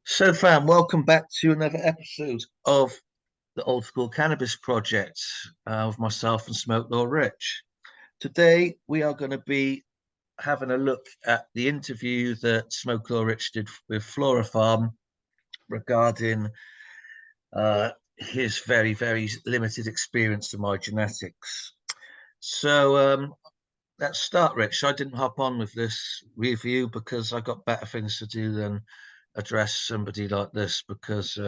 So, fam, welcome back to another episode of the Old School Cannabis Project with myself and Smoke Law Rich. Today, we are going to be having a look at the interview that Smoke Law Rich did with FLOROFARM regarding his very, very limited experience of my genetics. So, let's start, Rich. I didn't hop on with this review because I got better things to do than address somebody like this because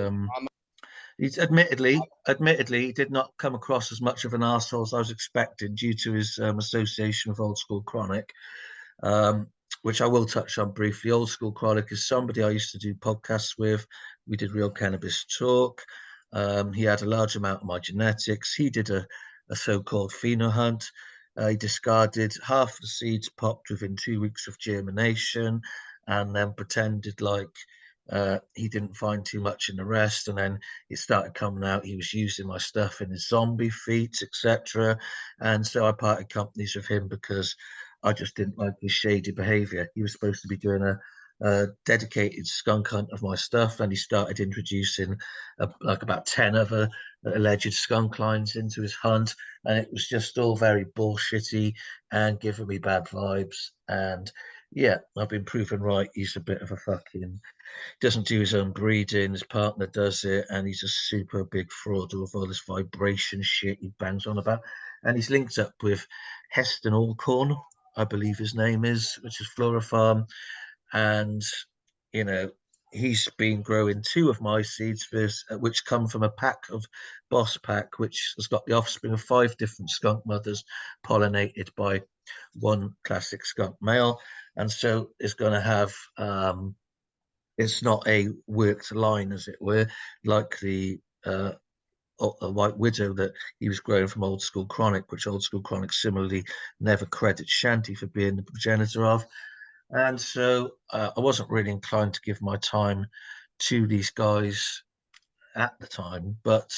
he's admittedly, he did not come across as much of an arsehole as I was expecting due to his association with Old School Chronic, which I will touch on briefly. Old School Chronic is somebody I used to do podcasts with. We did Real Cannabis Talk. He had a large amount of my genetics. He did a so-called pheno hunt. He discarded half the seeds popped within 2 weeks of germination and then pretended like he didn't find too much in the rest, and then it started coming out he was using my stuff in his zombie feats, etc. And so I parted companies with him because I just didn't like his shady behavior. He was supposed to be doing a dedicated skunk hunt of my stuff, and he started introducing like about 10 other alleged skunk lines into his hunt, and it was just all very bullshitty and giving me bad vibes. And yeah, I've been proven right. He's a bit of a fucking doesn't do his own breeding. His partner does it, and he's a super big fraud with all this vibration shit he bangs on about. And he's linked up with Heston Alcorn, I believe his name is, which is FLOROFARM. And you know, he's been growing two of my seeds, which come from a pack of Boss Pack, which has got the offspring of 5 different skunk mothers, pollinated by one classic skunk male, and so it's going to have it's not a worked line, as it were, like the White Widow that he was growing from Old School Chronic, which Old School Chronic similarly never credits Shanti for being the progenitor of. And so I wasn't really inclined to give my time to these guys at the time. But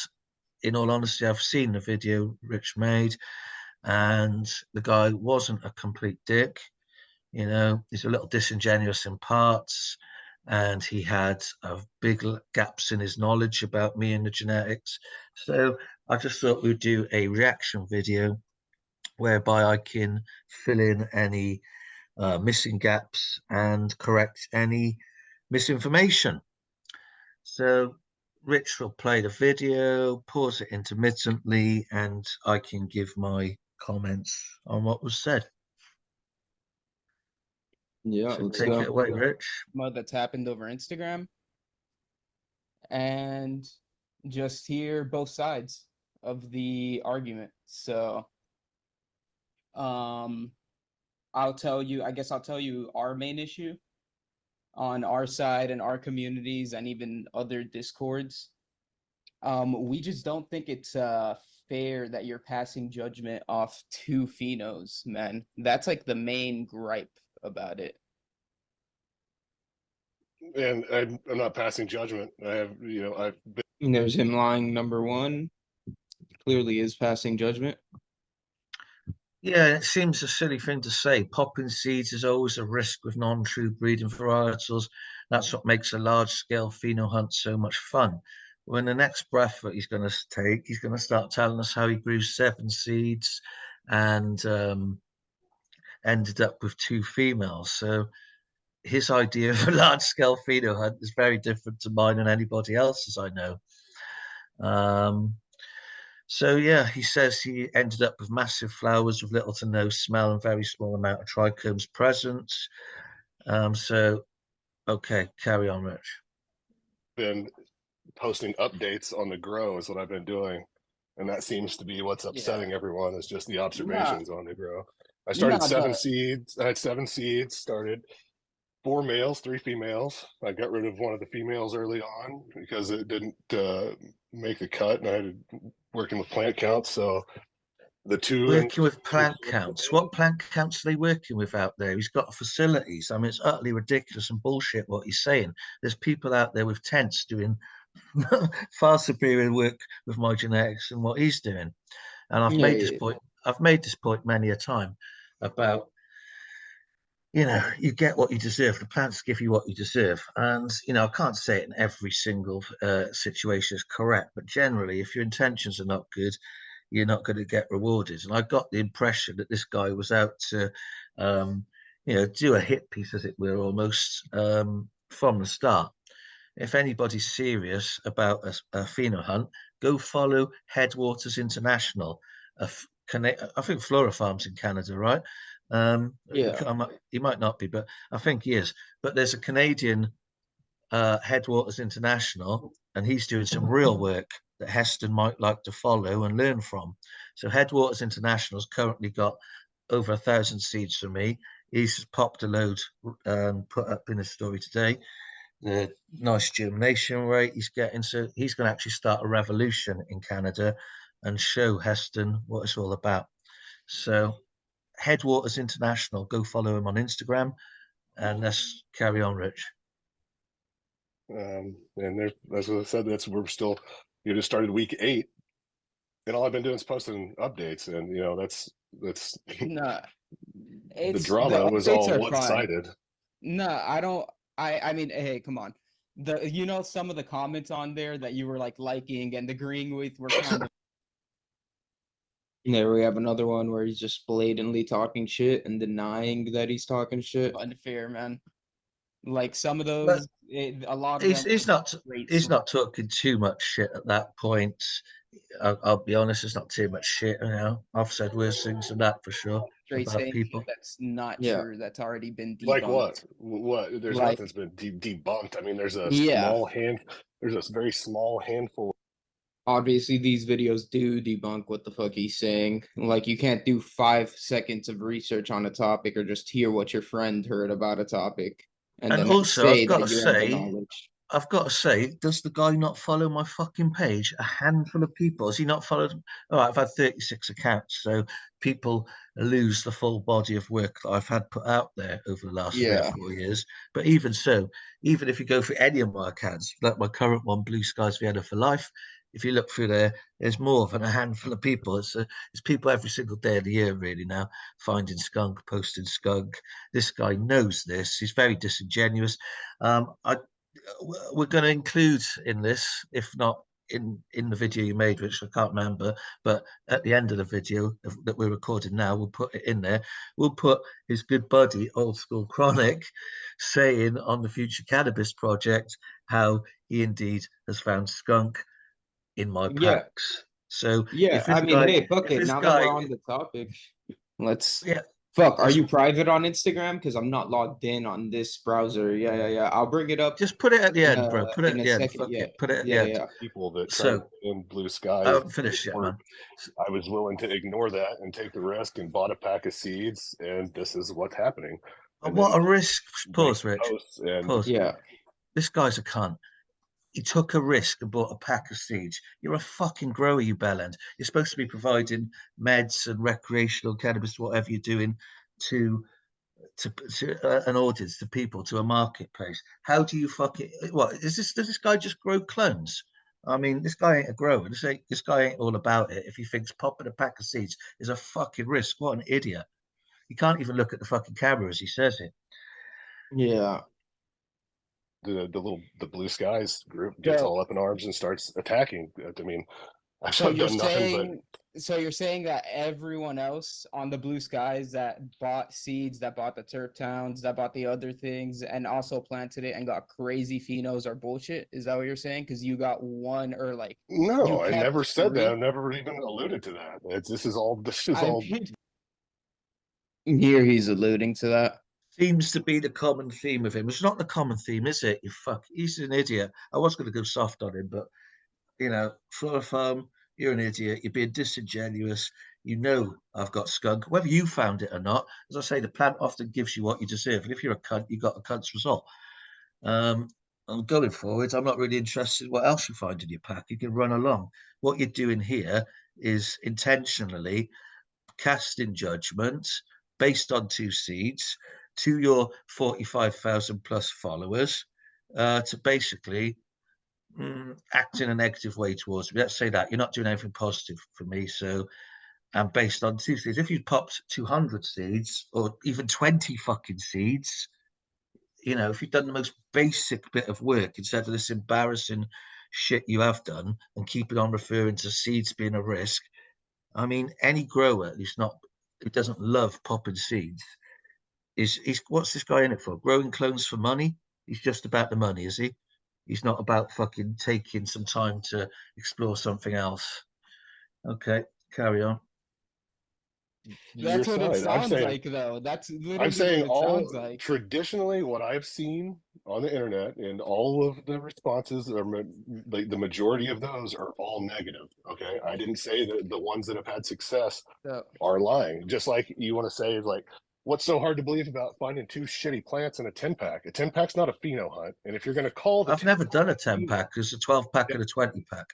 in all honesty, I've seen the video Rich made, and the guy wasn't a complete dick. You know, he's a little disingenuous in parts, and he had big gaps in his knowledge about me and the genetics. So I just thought we'd do a reaction video whereby I can fill in any missing gaps and correct any misinformation. So Rich will play the video, pause it intermittently, and I can give my comments on what was said. Yeah, So let's take go. it away, Rich. That's happened over Instagram, and just hear both sides of the argument. So I'll tell you, I guess I'll tell you our main issue on our side and our communities and even other discords. We just don't think it's fair that you're passing judgment off 2 phenos, man. That's like the main gripe about it. And I'm not passing judgment. I've been. And there's him lying, number one. Clearly is passing judgment. Yeah, it seems a silly thing to say. Popping seeds is always a risk with non-true breeding varietals. That's what makes a large-scale pheno hunt so much fun. When the next breath that he's going to take, he's going to start telling us how he grew 7 seeds and ended up with 2 females. So his idea of a large-scale pheno hunt is very different to mine and anybody else's I know. So yeah, he says he ended up with massive flowers with little to no smell and very small amount of trichomes present. So okay, carry on, Rich. Been posting updates on the grow is what I've been doing, and that seems to be what's upsetting everyone, is just the observations on the grow. I started 7 seeds. I had 7 seeds. Started 4 males, 3 females. I got rid of one of the females early on because it didn't make the cut, and I had working with plant counts. So the 2 working with plant counts. What plant counts are they working with out there? He's got facilities. I mean, it's utterly ridiculous and bullshit what he's saying. There's people out there with tents doing far superior work with my genetics than what he's doing. And I've made this point. I've made this point many a time about you know, you get what you deserve. The plants give you what you deserve. And, you know, I can't say it in every single situation is correct, but generally, if your intentions are not good, you're not going to get rewarded. And I got the impression that this guy was out to, you know, do a hit piece, as it were, almost from the start. If anybody's serious about a pheno hunt, go follow Headwaters International. I think FLOROFARM's in Canada, right? Yeah. He might not be, but I think he is. But there's a Canadian Headwaters International, and he's doing some real work that Heston might like to follow and learn from. So Headwaters International's currently got over 1,000 seeds for me. He's popped a load put up in a story today. The nice germination rate he's getting. So he's going to actually start a revolution in Canada and show Heston what it's all about. So Headwaters International, go follow him on Instagram, and let's carry on, Rich. And there, as I said, we're still, you just started week 8, and all I've been doing is posting updates, and you know that's No, the drama was all one-sided. No, I don't. I mean, hey, come on. You know, some of the comments on there that you were like liking and agreeing with were kind of. There we have another one where he's just blatantly talking shit and denying that he's talking shit. Unfair, man. Like some of those, a lot of he's not talking too much shit at that point. I'll be honest, it's not too much shit. You know, I've said worse things than that for sure about people. That's not true. That's already been debunked. Like what? What? There's nothing's been debunked. I mean, there's a small hand. There's a very small handful. Obviously, these videos do debunk what the fuck he's saying. Like, you can't do 5 seconds of research on a topic or just hear what your friend heard about a topic. And then also, say that you have the knowledge. I've got to say, does the guy not follow my fucking page? A handful of people. Has he not followed? All right, I've had 36 accounts, so people lose the full body of work that I've had put out there over the last 3 or 4 years. But even so, even if you go for any of my accounts, like my current one, BlueSkiesVienna for Life, if you look through there, there's more than a handful of people. It's people every single day of the year, really, now, finding skunk, posting skunk. This guy knows this. He's very disingenuous. We're going to include in this, if not in the video you made, which I can't remember, but at the end of the video that we're recording now, we'll put it in there. We'll put his good buddy, Old School Chronic, saying on the Future Cannabis project how he indeed has found skunk in my packs. So I mean, hey, fuck it. Now that we're on the topic, let's. Fuck, are you private on Instagram? Because I'm not logged in on this browser. Yeah. I'll bring it up. Just put it at the end, bro. Put it at the end. Put it at the end. People that try in Blue Skies. I haven't finished yet, man. I was willing to ignore that and take the risk and bought a pack of seeds, and this is what's happening. And what a risk. Pause, Rich. Pause. Yeah. This guy's a cunt. He took a risk and bought a pack of seeds. You're a fucking grower, you bellend. You're supposed to be providing meds and recreational cannabis, whatever you're doing, to an audience, to people, to a marketplace. How do you does this guy just grow clones? I mean, this guy ain't a grower. This guy ain't all about it. If he thinks popping a pack of seeds is a fucking risk, what an idiot. He can't even look at the fucking camera as he says it. Yeah. The Blue Skies group gets all up in arms and starts attacking. I mean, I've so done nothing but. So you're saying that everyone else on the Blue Skies that bought seeds, that bought the terp towns, that bought the other things, and also planted it and got crazy phenos are bullshit? Is that what you're saying? Because you got one or like. No, I never said that. I've never even alluded to that. This is all. Here he's alluding to that. Seems to be the common theme of him. It's not the common theme, is it? He's an idiot. I was going to go soft on him, but you know, FLOROFARM, you're an idiot. You're being disingenuous. You know I've got skunk, whether you found it or not. As I say, the plant often gives you what you deserve, and if you're a cunt, you got a cunt's result. And going forward, I'm not really interested in what else you find in your pack. You can run along. What you're doing here is intentionally casting judgment based on 2 seeds to your 45,000 plus followers to basically act in a negative way towards me. Let's say that you're not doing anything positive for me. So and based on 2 seeds. If you popped 200 seeds or even 20 fucking seeds, you know, if you've done the most basic bit of work instead of this embarrassing shit you have done and keeping on referring to seeds being a risk, I mean, any grower who doesn't love popping seeds is what's this guy in it for? Growing clones for money? He's just about the money, is he? He's not about fucking taking some time to explore something else. Okay, carry on. Your That's what it side. sounds like, though. That's I'm literally what saying it all sounds like. traditionally what I've seen on the internet and all of the responses are like the majority of those are all negative. Okay. I didn't say that the ones that have had success So, are lying. Just like you want to say, like, what's so hard to believe about finding 2 shitty plants in a 10-pack? A 10-pack's not a pheno hunt. And if you're going to call the I've never done a 10 10-pack. It's a 12-pack and a 20-pack.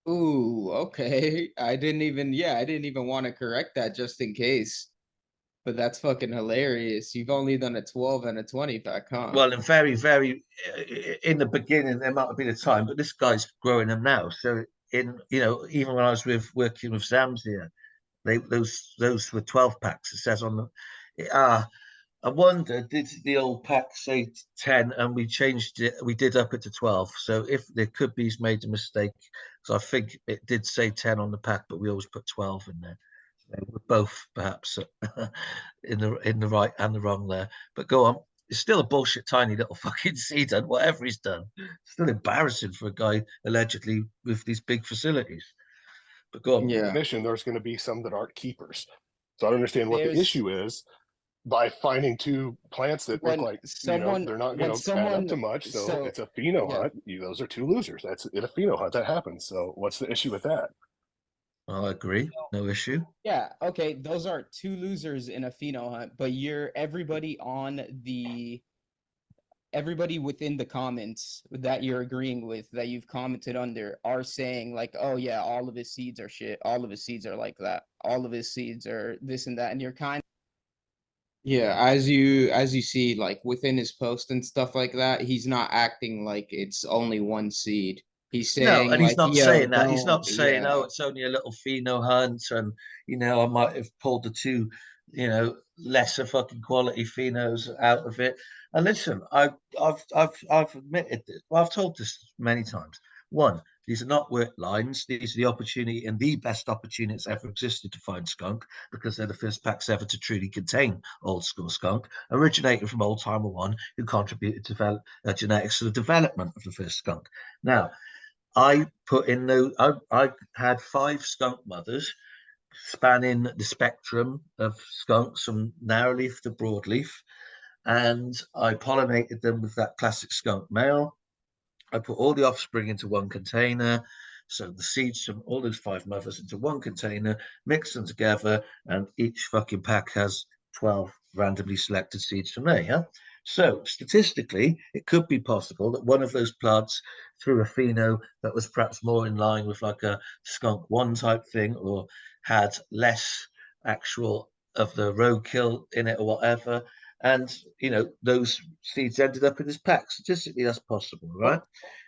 Ooh, okay. I didn't even want to correct that just in case. But that's fucking hilarious. You've only done a 12 and a 20-pack, huh? Well, and very, very in the beginning, there might have been a time, but this guy's growing them now. So even when I was working with Zamzia, those were 12-packs. It says on the I wonder, did the old pack say 10 and we changed it? We did up it to 12. So if there could be, he's made a mistake. So I think it did say 10 on the pack, but we always put 12 in there. So we're both perhaps in the right and the wrong there. But go on. It's still a bullshit tiny little fucking seed and whatever he's done. It's still embarrassing for a guy allegedly with these big facilities. But go on. Yeah. definition, there's going to be some that aren't keepers. So I don't understand what the There's- issue is by finding 2 plants that look When like someone- they're not when going to add up someone- to much. So, so- it's a pheno yeah. hunt. Those are 2 losers. That's in a pheno hunt that happens. So what's the issue with that? I agree. No issue. Yeah, okay, those are 2 losers in a pheno hunt, but everybody within the comments that you're agreeing with, that you've commented under, are saying like, oh yeah, all of his seeds are shit, all of his seeds are like that, all of his seeds are this and that, and you're kind Yeah, as you see, like within his post and stuff like that, he's not acting like it's only one seed. He's saying No, and he's like, not yo, saying that. He's not don't, saying, yeah. "Oh, it's only a little pheno hunt," and I might have pulled the 2, lesser fucking quality phenos out of it. And listen, I've admitted this. Well, I've told this many times. One, these are not work lines. These are the opportunity and the best opportunity that's ever existed to find skunk, because they're the first packs ever to truly contain old school skunk, originating from Old Timer One, who contributed to genetics to the development of the first skunk. Now, I put in I had 5 skunk mothers spanning the spectrum of skunks from narrowleaf to broadleaf, and I pollinated them with that classic skunk male. I put all the offspring into one container, so the seeds from all those 5 mothers into one container, mix them together, and each fucking pack has 12 randomly selected seeds from there. Yeah. So statistically, it could be possible that one of those plants threw a pheno that was perhaps more in line with like a skunk 1 type thing, or had less actual of the roadkill in it or whatever. And those seeds ended up in his pack. Statistically, that's possible, right?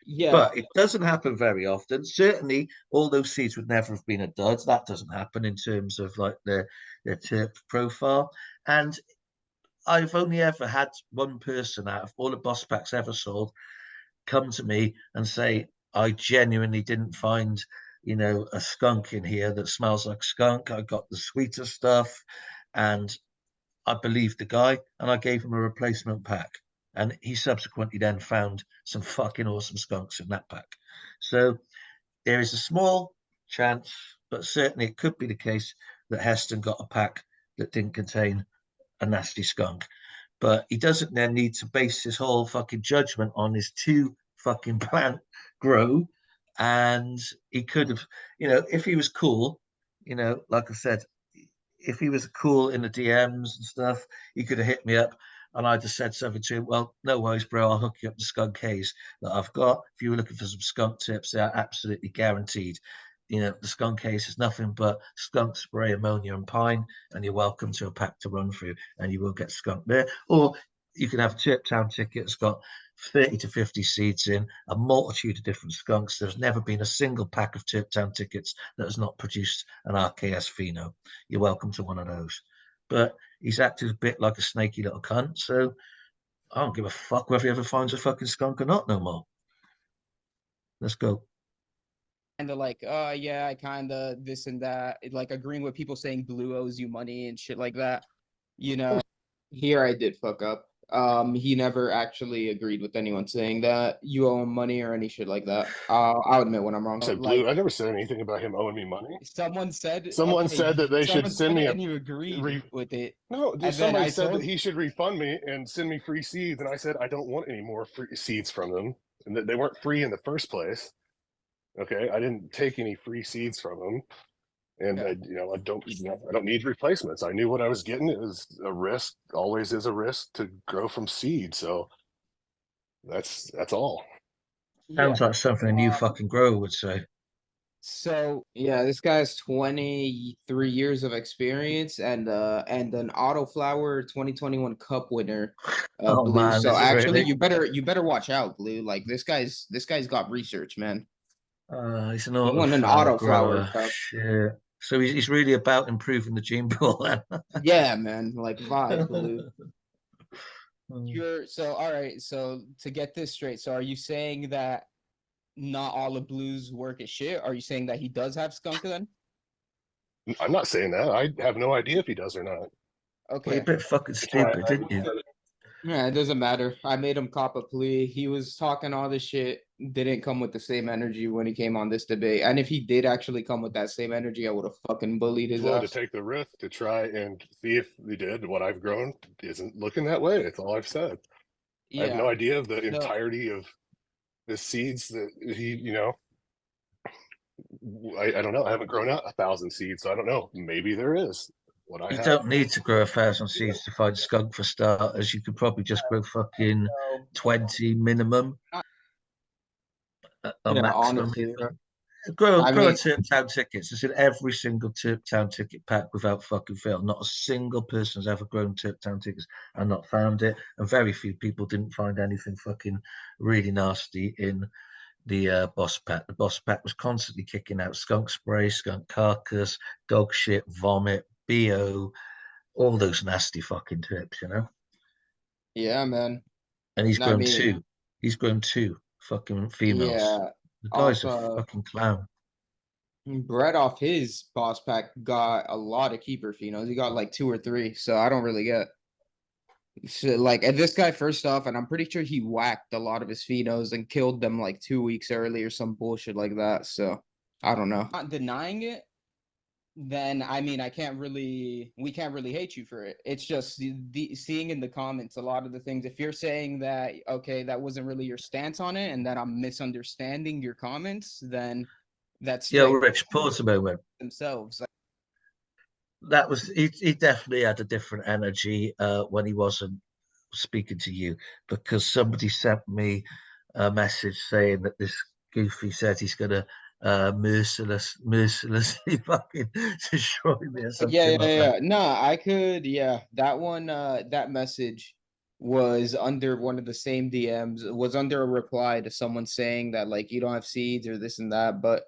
yeah, But it doesn't happen very often. Certainly, all those seeds would never have been a dud. That doesn't happen in terms of like their terp profile. And I've only ever had one person out of all the boss packs ever sold come to me and say, I genuinely didn't find, a skunk in here that smells like skunk. I got the sweeter stuff, and I believed the guy, and I gave him a replacement pack. And he subsequently then found some fucking awesome skunks in that pack. So there is a small chance, but certainly it could be the case that Heston got a pack that didn't contain a nasty skunk. But he doesn't then need to base his whole fucking judgment on his 2 fucking plant grow. And he could have, if he was cool, like I said, if he was cool in the DMs and stuff, he could have hit me up and I just said something to him. Well, no worries, bro. I'll hook you up to skunk haze that I've got. If you were looking for some skunk tips, they are absolutely guaranteed. The skunk haze is nothing but skunk spray, ammonia, and pine, and you're welcome to a pack to run through, and you will get skunk there. Or you can have a Chip Town ticket. It's got 30 to 50 seeds in, a multitude of different skunks. There's never been a single pack of Terptown tickets that has not produced an RKS pheno. You're welcome to one of those. But he's acted a bit like a snaky little cunt, so I don't give a fuck whether he ever finds a fucking skunk or not no more. Let's go. Kind of like, oh yeah, I kind of this and that, like agreeing with people saying Blue owes you money and shit like that. You know, Here I did fuck up. He never actually agreed with anyone saying that you owe him money or any shit like that. I'll admit when I'm wrong. I said like Blue. I never said anything about him owing me money. someone said, Someone okay, said that they should someone send said me it a and you agreed with it. No, And then somebody I said that told he should refund me and send me free seeds, and I said I don't want any more free seeds from them, and that they weren't free in the first place. Okay, I didn't take any free seeds from them, and Yeah. I don't need replacements. I knew what I was getting. It was a risk, always is a risk to grow from seed. So that's all. Sounds yeah. like something a new fucking grower would say. So Yeah, this guy has 23 years of experience and an Autoflower 2021 Cup winner, Oh Blue. man, So is it actually, really? you better watch out, Blue. Like this guy's got research, man. He's an He won an autoflower Autoflower grower. Cup. Shit. So he's really about improving the gene pool then. Yeah, man. Like vibe, Blue. you're so all right. So to get this straight, so are you saying that not all of Blue's work is shit? Are you saying that he does have skunk then? I'm not saying that. I have no idea if he does or not. Well, you're Okay. a bit fucking stupid, didn't you? Yeah, it doesn't matter. I made him cop a plea. He was talking all this shit. Didn't come with the same energy when he came on this debate. And if he did actually come with that same energy, I would have fucking bullied his Willing to ass. take the risk to try and see if he did. What I've grown isn't looking that way. That's all I've said. I have no Yeah. idea of the So entirety of the seeds that he, I don't know. I haven't grown out 1,000 seeds, so I don't know. Maybe there is. What I You have. don't need to grow 1,000 seeds to find skunk for starters. You could probably just grow fucking 20 minimum, a Yeah, maximum honestly. even. Grow I a mean, Terptown tickets. It's in every single Terptown ticket pack without fucking fail. Not a single person has ever grown Terptown tickets and not found it. And very few people didn't find anything fucking really nasty in the boss pack. The boss pack was constantly kicking out skunk spray, skunk carcass, dog shit, vomit, BO, all those nasty fucking tips, yeah, man. And he's I grown mean, two. He's grown two fucking females. yeah. The guy's a Also, fucking clown. Brett off his boss pack got a lot of keeper phenos. He got like 2 or 3, so I don't really get. So, like, and this guy, first off, and I'm pretty sure he whacked a lot of his phenos and killed them like 2 weeks early or some bullshit like that. So I don't know. not denying it, then I mean we can't really hate you for it. It's just seeing in the comments a lot of the things. If you're saying that okay, that wasn't really your stance on it, and that I'm misunderstanding your comments, then that's Yo, straight Rich, pause a moment. themselves. Like, That was he definitely had a different energy when he wasn't speaking to you, because somebody sent me a message saying that this goofy said he's gonna mercilessly fucking destroy me or Yeah, something yeah, like yeah. that. No, I could. Yeah, that one. That message was under one of the same DMs. It was under a reply to someone saying that like you don't have seeds or this and that. But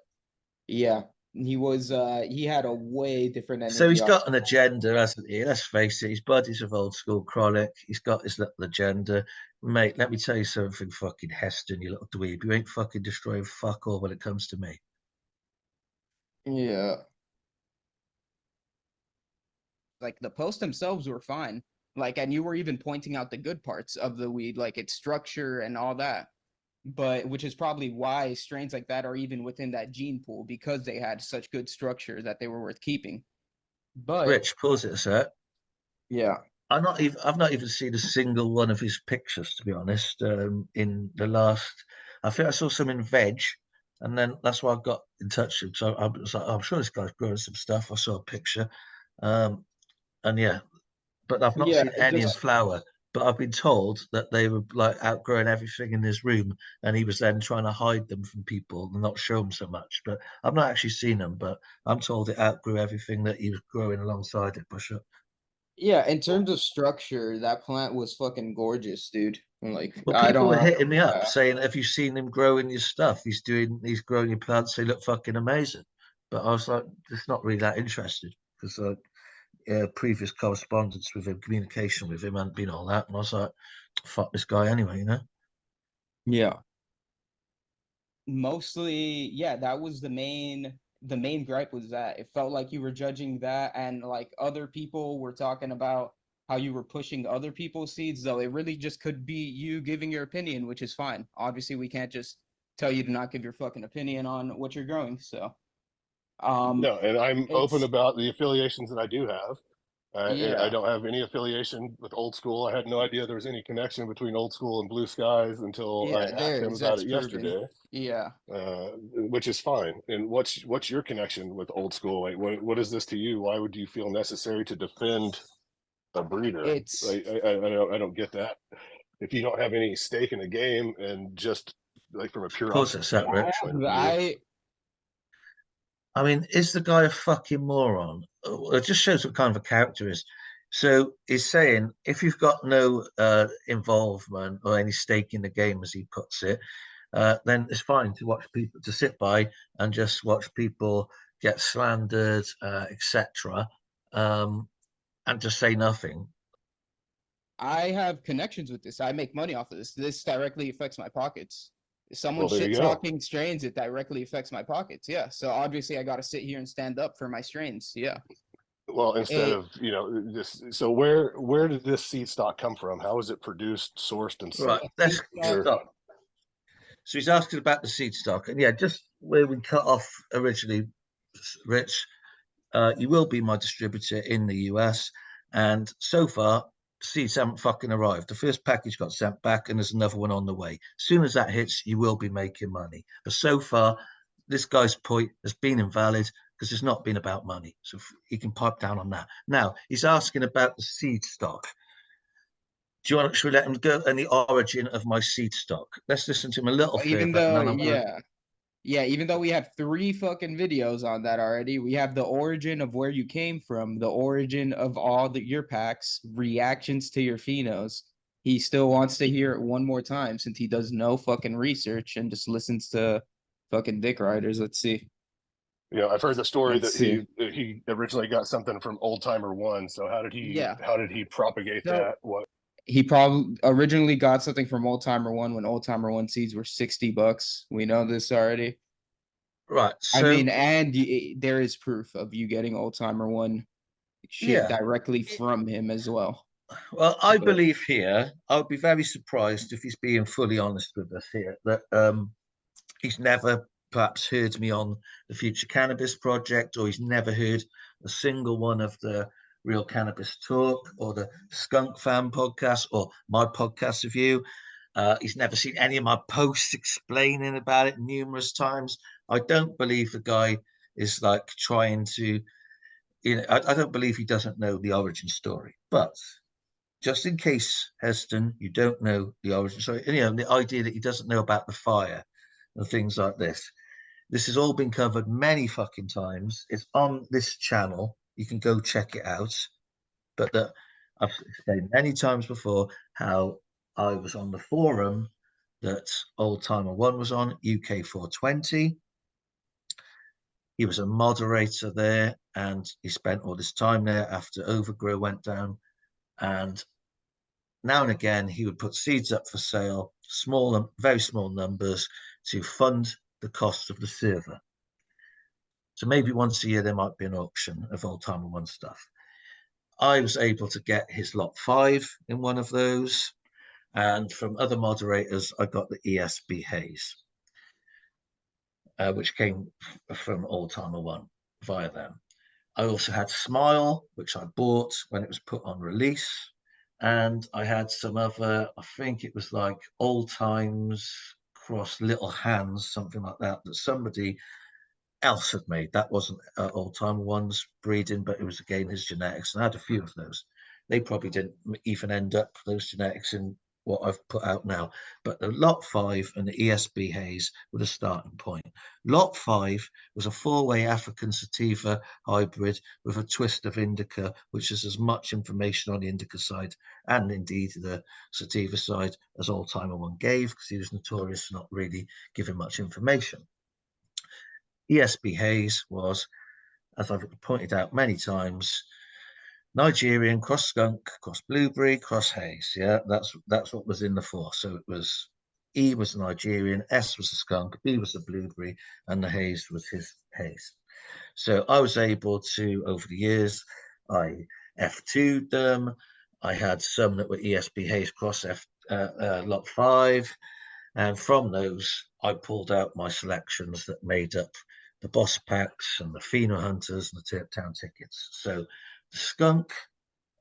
yeah, he was. He had a way different So energy he's off. got an agenda, hasn't he? Let's face it, his buddies of old school chronic. He's got his little agenda. Mate, let me tell you something, fucking Heston, you little dweeb. You ain't fucking destroying fuck all when it comes to me. Yeah. like the posts themselves were fine. Like, and you were even pointing out the good parts of the weed, like its structure and all that. But which is probably why strains like that are even within that gene pool, because they had such good structure that they were worth keeping. But Rich, pause it a sec. Yeah. I've not even seen a single one of his pictures, to be honest. In the last, I think I saw some in veg, and then that's why I got in touch with him. So I was like, oh, I'm sure this guy's growing some stuff. I saw a picture, and yeah, but I've not Yeah, seen any in just flower. But I've been told that they were like outgrowing everything in his room, and he was then trying to hide them from people and not show them so much. But I've not actually seen them. But I'm told it outgrew everything that he was growing alongside it. Push up. yeah, in terms of structure, that plant was fucking gorgeous, dude. Like, Well, I people don't were hitting me up yeah. saying, "Have you seen him growing your stuff? He's growing your plants. They look fucking amazing." But I was like, just not really that interested because previous correspondence with him, communication with him, hadn't been all that. And I was like, "Fuck this guy anyway," you know. Yeah. Mostly, yeah, that was the main gripe was that it felt like you were judging that, and like other people were talking about how you were pushing other people's seeds, though it really just could be you giving your opinion, which is fine. Obviously, we can't just tell you to not give your fucking opinion on what you're growing. So, No, and I'm open it's about the affiliations that I do have. And I yeah, don't have any affiliation with Old School. I had no idea there was any connection between Old School and Blue Skies until I yeah, asked there him is. about That's it proven. yesterday, Yeah, which is fine. And what's your connection with Old School? Like, what is this to you? Why would you feel necessary to defend a breeder? it's I don't get that. If you don't have any stake in the game and just like from a pure Pause that sec, observation Rich. point of view, I mean, is the guy a fucking moron? It just shows what kind of a character he is. So he's saying if you've got no involvement or any stake in the game, as he puts it, then it's fine to watch people to sit by and just watch people get slandered, etc., and just say nothing. I have connections with this. I make money off of this. This directly affects my pockets. If someone well, there shit you go. talking strains, it directly affects my pockets. Yeah. So obviously I got to sit here and stand up for my strains. Yeah. Well, instead It, of this, so where did this seed stock come from? How was it produced, sourced, and Right, sent? let's Or stop. So he's asking about the seed stock, and yeah, just where we cut off originally, Rich. You will be my distributor in the US, and so far seeds haven't fucking arrived. The first package got sent back, and there's another one on the way. As soon as that hits, you will be making money. But so far, this guy's point has been invalid because it's not been about money. So he can pipe down on that. Now he's asking about the seed stock. Do you want? Should we let him go? And the origin of my seed stock. Let's listen to him a little even further, and though, then I'm gonna. yeah. Yeah, even though we have 3 fucking videos on that already, we have the origin of where you came from, the origin of all your packs, reactions to your phenos. He still wants to hear it one more time since he does no fucking research and just listens to fucking dick riders. Let's see. I've heard the story Let's that see. he originally got something from Old Timer One. So Yeah. how did he propagate So that? What he probably originally got something from Old Timer One when Old Timer One seeds were $60. We know this already. Right. I So mean, and there is proof of you getting Old Timer One shit yeah. directly from him as well. Well, I But believe here, I would be very surprised if he's being fully honest with us here, that he's never perhaps heard me on the Future Cannabis Project, or he's never heard a single one of the Real Cannabis Talk or the Skunk Fan podcast or my podcast review. He's never seen any of my posts explaining about it numerous times. I don't believe the guy is like trying to, I don't believe he doesn't know the origin story. But just in case, Heston, you don't know the origin story, the idea that he doesn't know about the fire and things like this. This has all been covered many fucking times. It's on this channel. You can go check it out. But that I've explained many times before how I was on the forum that Old Timer One was on, UK 420. He was a moderator there, and he spent all this time there after Overgrow went down. And now and again, he would put seeds up for sale, small, very small numbers, to fund the cost of the server. So maybe once a year there might be an auction of Old Timer One stuff. I was able to get his lot 5 in one of those, and from other moderators, I got the ESB Haze, which came from Old Timer One via them. I also had Smile, which I bought when it was put on release. And I had some other, I think it was like Old Times cross Little Hands, something like that, that somebody else had made. That wasn't Old Timer One's breeding, but it was again his genetics. And I had a few of those. They probably didn't even end up those genetics in what I've put out now. But the Lot 5 and the ESB haze were the starting point. Lot 5 was a 4-way African sativa hybrid with a twist of indica, which is as much information on the indica side and indeed the sativa side as Old Timer One gave, because he was notorious for not really giving much information. ESB haze was, as I've pointed out many times, Nigerian, cross skunk, cross blueberry, cross haze. Yeah, that's what was in the 4. So it was E was the Nigerian, S was the skunk, B was the blueberry, and the haze was his haze. So I was able to, over the years, I F2'd them. I had some that were ESB haze cross Lot 5. And from those, I pulled out my selections that made up the boss packs and the pheno hunters and the Terp Town tickets. So the skunk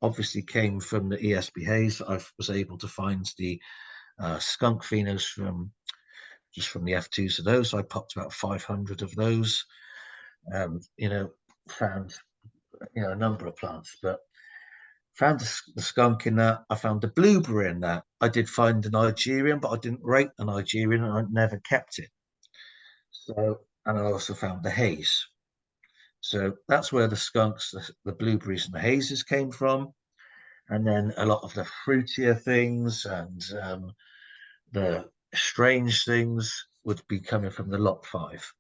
obviously came from the ESB haze. I was able to find the skunk phenos from the F2s of those. So I popped about 500 of those. Found a number of plants, but found the skunk in that. I found the blueberry in that. I did find the Nigerian, but I didn't rate the Nigerian, and I never kept it. So, and I also found the haze. So that's where the skunks, the blueberries, and the hazes came from. And then a lot of the fruitier things and the strange things would be coming from the Lot 5.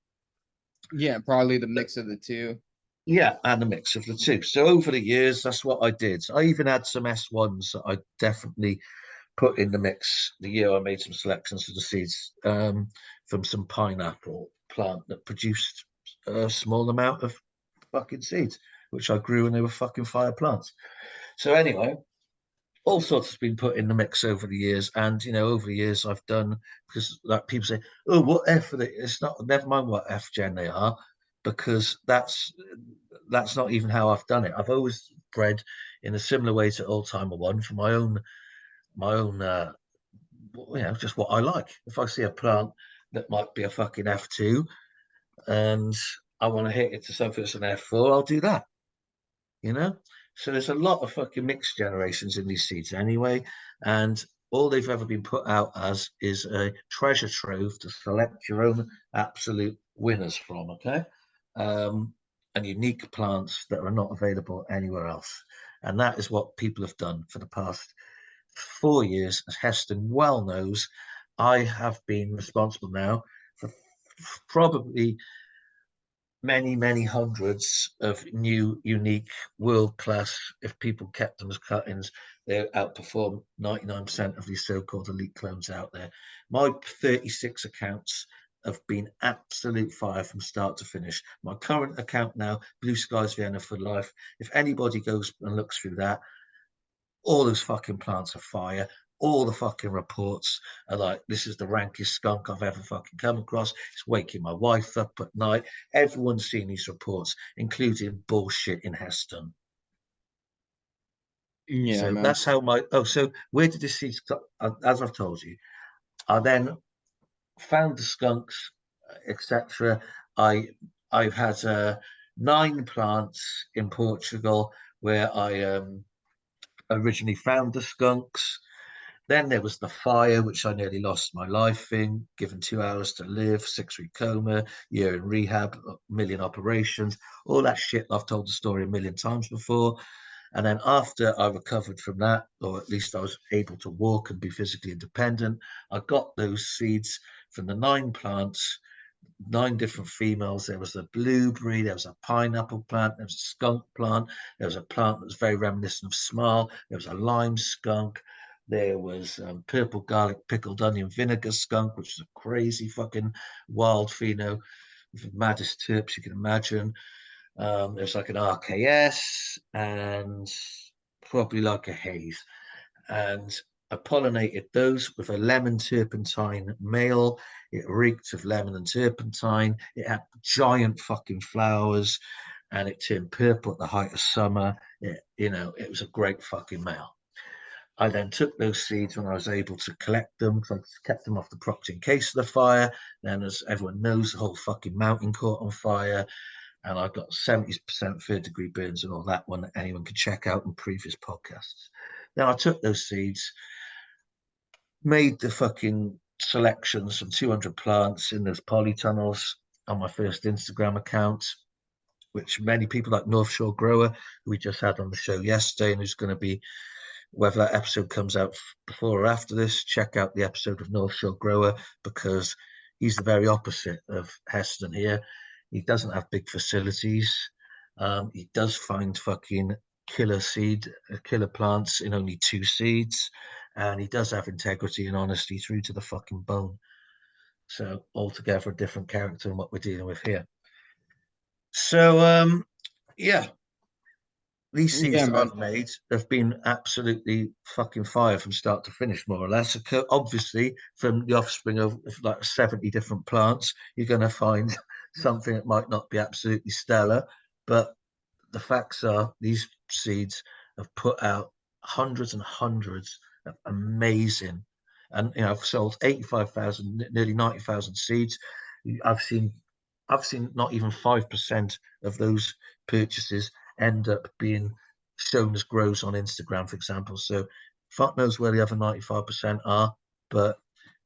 Yeah, probably the mix of the two. Yeah, and a mix of the two. So over the years, that's what I did. I even had some S1s that I definitely put in the mix the year I made some selections of the seeds from some pineapple plant that produced a small amount of fucking seeds, which I grew and they were fucking fire plants. So anyway, all sorts has been put in the mix over the years, and over the years I've done, because like people say, oh, what F are they? It's not, never mind what F gen they are, because that's not even how I've done it. I've always bred in a similar way to Old Timer One for my own just what I like. If I see a plant that might be a fucking F2 and I want to hit it to something that's an F4, I'll do that. So there's a lot of fucking mixed generations in these seeds anyway, and all they've ever been put out as is a treasure trove to select your own absolute winners from, okay? And unique plants that are not available anywhere else. And that is what people have done for the past 4 years. As Heston well knows, I have been responsible now for probably many, many hundreds of new, unique, world-class, if people kept them as cuttings, they outperform 99% of these so-called elite clones out there. My 36 accounts have been absolute fire from start to finish. My current account now, BlueSkiesVienna for life. If anybody goes and looks through that, all those fucking plants are fire. All the fucking reports are like, this is the rankest skunk I've ever fucking come across. It's waking my wife up at night. Everyone's seen these reports, including bullshit in Heston. Yeah, so man. that's how so where did this seed start? As I've told you, I then found the skunks, etc. I've had 9 plants in Portugal where I originally found the skunks. Then there was the fire, which I nearly lost my life in, given 2 hours to live, 6-week coma, year in rehab, a million operations, all that shit. I've told the story a million times before. And then after I recovered from that, or at least I was able to walk and be physically independent, I got those seeds from the 9 plants, 9 different females. There was a blueberry, there was a pineapple plant, there was a skunk plant, there was a plant that was very reminiscent of smile, there was a lime skunk, there was purple garlic pickled onion vinegar skunk, which is a crazy fucking wild pheno with the maddest terps you can imagine. There's like an RKS and probably like a haze. And I pollinated those with a lemon turpentine male. It reeked of lemon and turpentine. It had giant fucking flowers and it turned purple at the height of summer. It was a great fucking male. I then took those seeds when I was able to collect them, because I kept them off the property in case of the fire. Then, as everyone knows, the whole fucking mountain caught on fire, and I got 70% third-degree burns and all that one that anyone can check out in previous podcasts. Then I took those seeds, made the fucking selections from 200 plants in those polytunnels on my first Instagram account, which many people like North Shore Grower, who we just had on the show yesterday, and who's going to be, whether that episode comes out before or after this, check out the episode of North Shore Grower, because he's the very opposite of Heston here. He doesn't have big facilities. He does find fucking killer plants in only 2 seeds, and he does have integrity and honesty through to the fucking bone. So altogether a different character than what we're dealing with here. So yeah, these seeds Yeah, that man. I've made have been absolutely fucking fire from start to finish, more or less. Obviously, from the offspring of like 70 different plants, you're going to find something that might not be absolutely stellar. But the facts are these seeds have put out hundreds and hundreds of amazing, and I've sold 85,000, nearly 90,000 seeds. I've seen not even 5% of those purchases end up being shown as grows on Instagram, for example. So fuck knows where the other 95% are, but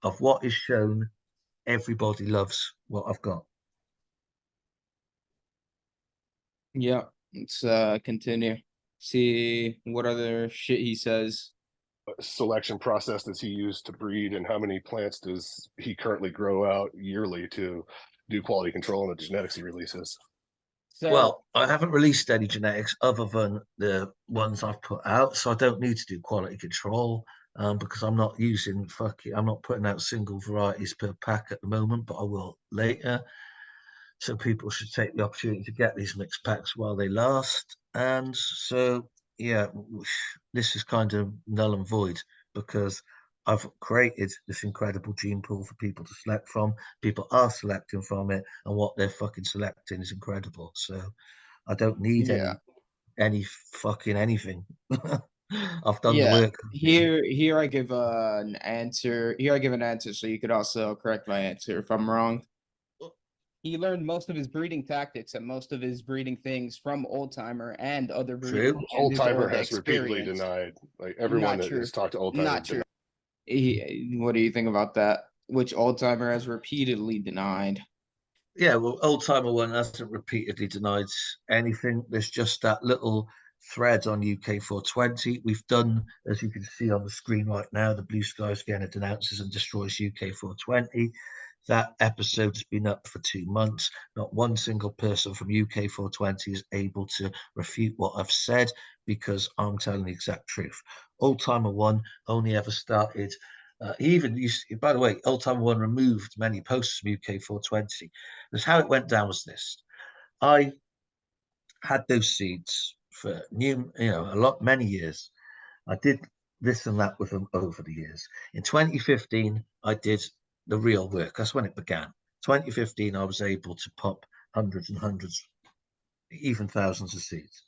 of what is shown, everybody loves what I've got. Yeah, let's continue. See what other shit he says. Selection process does he use to breed, and how many plants does he currently grow out yearly to do quality control on the genetics he releases? So Well, I haven't released any genetics other than the ones I've put out, so I don't need to do quality control because I'm not I'm not putting out single varieties per pack at the moment, but I will later. So people should take the opportunity to get these mixed packs while they last. And so, yeah, this is kind of null and void because I've created this incredible gene pool for people to select from. People are selecting from it, and what they're fucking selecting is incredible. So I don't need Yeah. any fucking anything. I've done the Yeah. work. Here I give an answer. Here I give an answer, so you could also correct my answer if I'm wrong. he learned most of his breeding tactics and most of his breeding things from Old Timer and other breeders. True. and Old his Timer own has repeatedly experience. denied, like everyone Not that true. has talked to Old Timer. Not true. What do you think about that? Which Old Timer has repeatedly denied? Yeah, well, Old Timer One hasn't repeatedly denied anything. There's just that little thread on UK 420. We've done, as you can see on the screen right now, the BlueSkiesVienna denounces and destroys UK 420. That episode has been up for 2 months. Not one single person from UK 420 is able to refute what I've said because I'm telling the exact truth. Old Timer One only ever started. He even used, by the way, Old Timer One removed many posts from UK 420. Because how it went down was this: I had those seeds for many years. I did this and that with them over the years. In 2015, I did the real work. That's when it began. 2015, I was able to pop hundreds and hundreds, even thousands of seeds.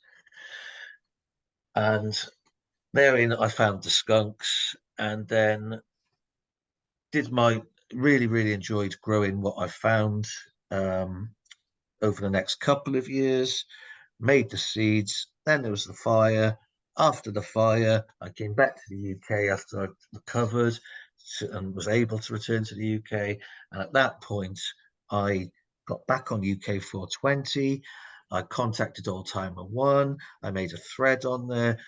And therein, I found the skunks, and then really enjoyed growing what I found over the next couple of years. Made the seeds. Then there was the fire. After the fire, I came back to the UK after I recovered and was able to return to the UK. And at that point, I got back on UK 420. I contacted Old Timer One. I made a thread on there,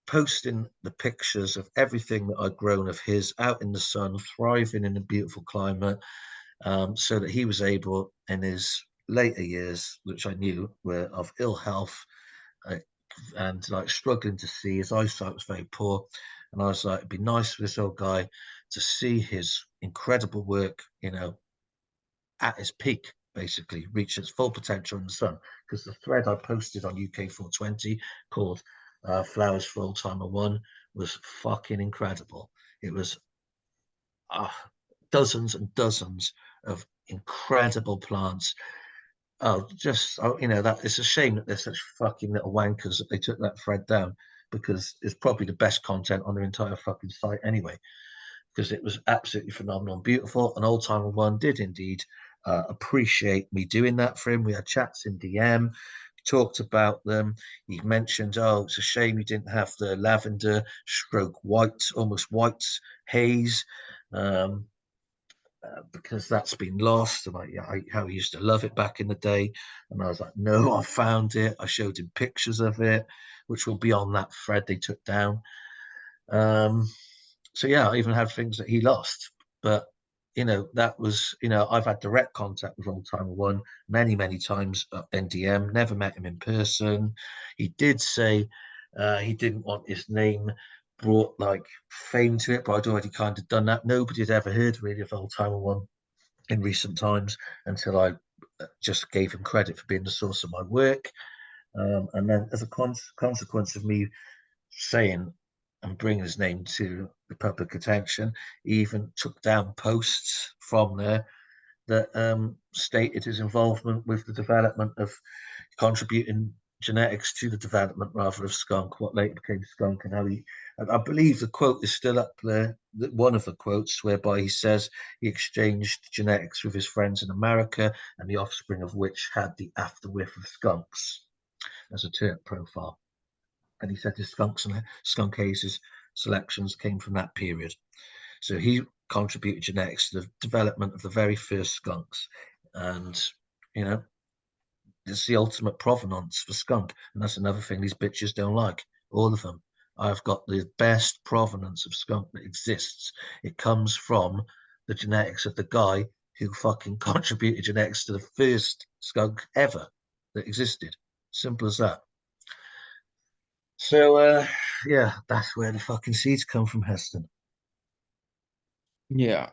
posting the pictures of everything that I'd grown of his out in the sun, thriving in a beautiful climate, so that he was able in his later years, which I knew were of ill health and like struggling to see. His eyesight was very poor, and I was like, it'd be nice for this old guy to see his incredible work, at his peak, basically reach its full potential in the sun. Because the thread I posted on UK 420 called "Flowers for Old Timer One" was fucking incredible. It was dozens and dozens of incredible plants. That it's a shame that they're such fucking little wankers that they took that thread down, because it's probably the best content on their entire fucking site anyway, because it was absolutely phenomenal and beautiful. And Old Timer One did indeed appreciate me doing that for him. We had chats in DM, talked about them. He mentioned, oh, it's a shame you didn't have the lavender stroke white, almost white haze, because that's been lost. And how he used to love it back in the day. And I was like, no, I found it. I showed him pictures of it, which will be on that thread they took down. So yeah, I even had things that he lost, but that was, I've had direct contact with Old Timer One many times at NDM. Never met him in person. He did say he didn't want his name brought like fame to it, but I'd already kind of done that. Nobody had ever heard really of Old Timer One in recent times until I just gave him credit for being the source of my work. And then as a consequence of me saying and bringing his name to the public attention, he even took down posts from there that stated his involvement with the development of contributing genetics to the development rather of skunk, what later became skunk, and how I believe the quote is still up there, one of the quotes whereby he says he exchanged genetics with his friends in America, and the offspring of which had the afterwhirth of skunks as a terp profile. And he said his skunks and skunk hazes selections came from that period. So he contributed genetics to the development of the very first skunks. And, it's the ultimate provenance for skunk. And that's another thing these bitches don't like, all of them. I've got the best provenance of skunk that exists. It comes from the genetics of the guy who fucking contributed genetics to the first skunk ever that existed. Simple as that. So, yeah, that's where the fucking seeds come from, Heston. Yeah.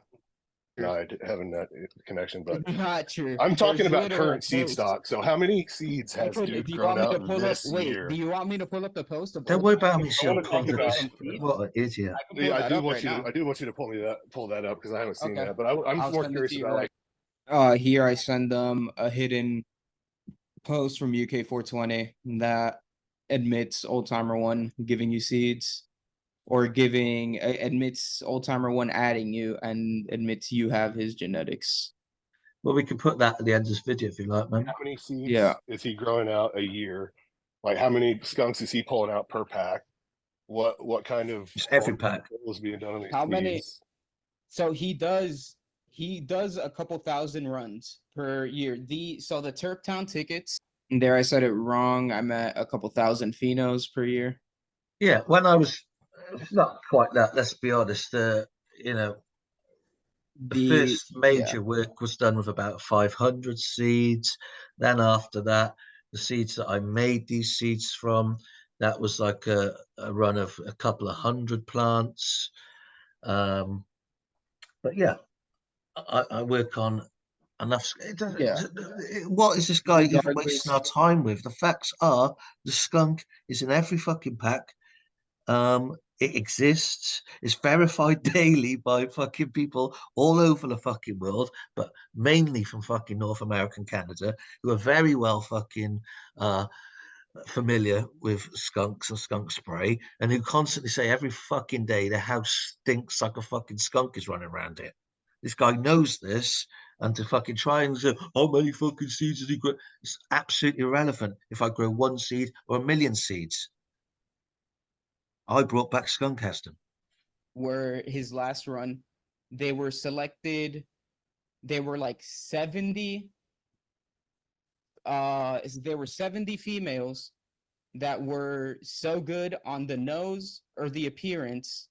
Denied having that connection, but Not true. I'm talking There's about literal current seed posts. stock. So how many seeds has Do dude you grown want me out to pull up? this Wait, year? do you want me to pull up the post of Don't all worry the about me seeds? showing wanna talk pictures of about this. some seeds? What an idiot. I can pull Yeah, I that do up want right you now. to. I do want you to pull that up because I haven't seen Okay. that. But I'm I'll more send it curious to you about right. like. Here I send them a hidden post from UK 420 that admits Old Timer One giving you seeds, or admits Old Timer One adding you, and admits you have his genetics. Well, we can put that at the end of this video if you like, man. How many seeds Yeah. is he growing out a year? Like how many skunks is he pulling out per pack? What kind of It's every pack. is being done on these How many? seeds? So he does a couple thousand runs per year. The Terp Town tickets. There I said it wrong. I'm at a couple thousand phenos per year. Yeah, when I was not quite that, let's be honest, the first major work was done with about 500 seeds. Then after that, the seeds that I made these seeds from, that was like a run of a couple of hundred plants. But yeah, I work on enough. What is this guy even wasting our time with? The facts are the skunk is in every fucking pack. It exists. It's verified daily by fucking people all over the fucking world, but mainly from fucking North America and Canada, who are very well fucking familiar with skunks and skunk spray, and who constantly say every fucking day the house stinks like a fucking skunk is running around it. This guy knows this, and to fucking try and say how many fucking seeds did he grow? It's absolutely irrelevant if I grow one seed or a million seeds. I brought back skunk, Heston. Were his last run. They were selected. They were like 70. There were 70 females that were so good on the nose or the appearance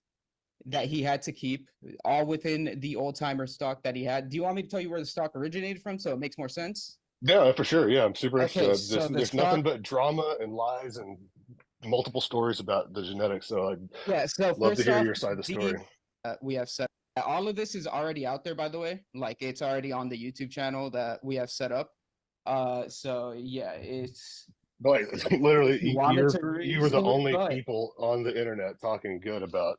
that he had to keep, all within the old timer stock that he had. Do you want me to tell you where the stock originated from so it makes more sense? Yeah, for sure. Yeah, I'm super Okay, interested. so the There's nothing stock. but drama and lies and multiple stories about the genetics. So I'd Yeah, so love to first hear off, your side of the story. we have set all of this is already out there, by the way. Like it's already on the YouTube channel that we have set up. So yeah, it's But literally, you wanted to you read were the to it, only but people on the internet talking good about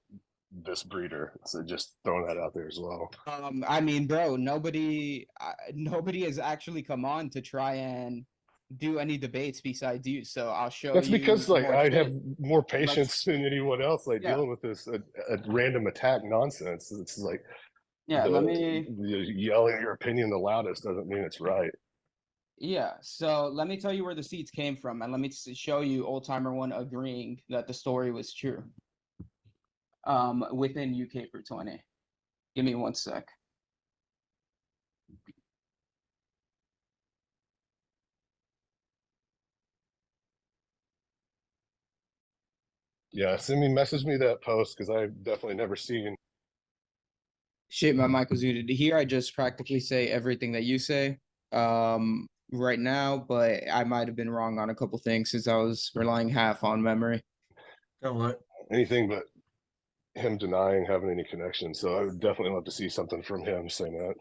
this breeder. So just throwing that out there as well. I mean, bro, nobody has actually come on to try and do any debates besides you. So I'll show That's you because like more I'd have shit. more patience than anyone else, like Yeah. dealing with this a random attack nonsense. It's like Yeah, let me. yelling your opinion the loudest doesn't mean it's right. Yeah, so let me tell you where the seeds came from, and let me show you Old Timer One agreeing that the story was true. Within UK for 20. Give me 1 sec. Yeah, message me that post because I've definitely never seen. Shit, my mic was muted. Here, I just practically say everything that you say right now, but I might have been wrong on a couple things since I was relying half on memory. Don't worry. Anything but him denying having any connection. So I would definitely love to see something from him saying that.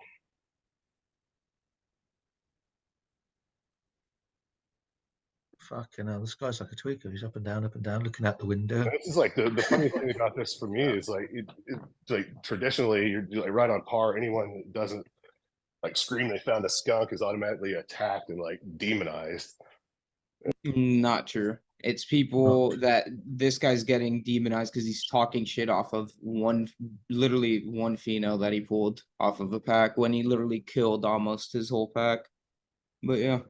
Fucking hell, this guy's like a tweaker. He's up and down, looking out the window. This is like the funny thing about this for me is like it's like traditionally you're like right on par. Anyone that doesn't like scream they found a skunk is automatically attacked and like demonized. Not true. It's people that this guy's getting demonized because he's talking shit off of literally one female that he pulled off of a pack when he literally killed almost his whole pack. But yeah.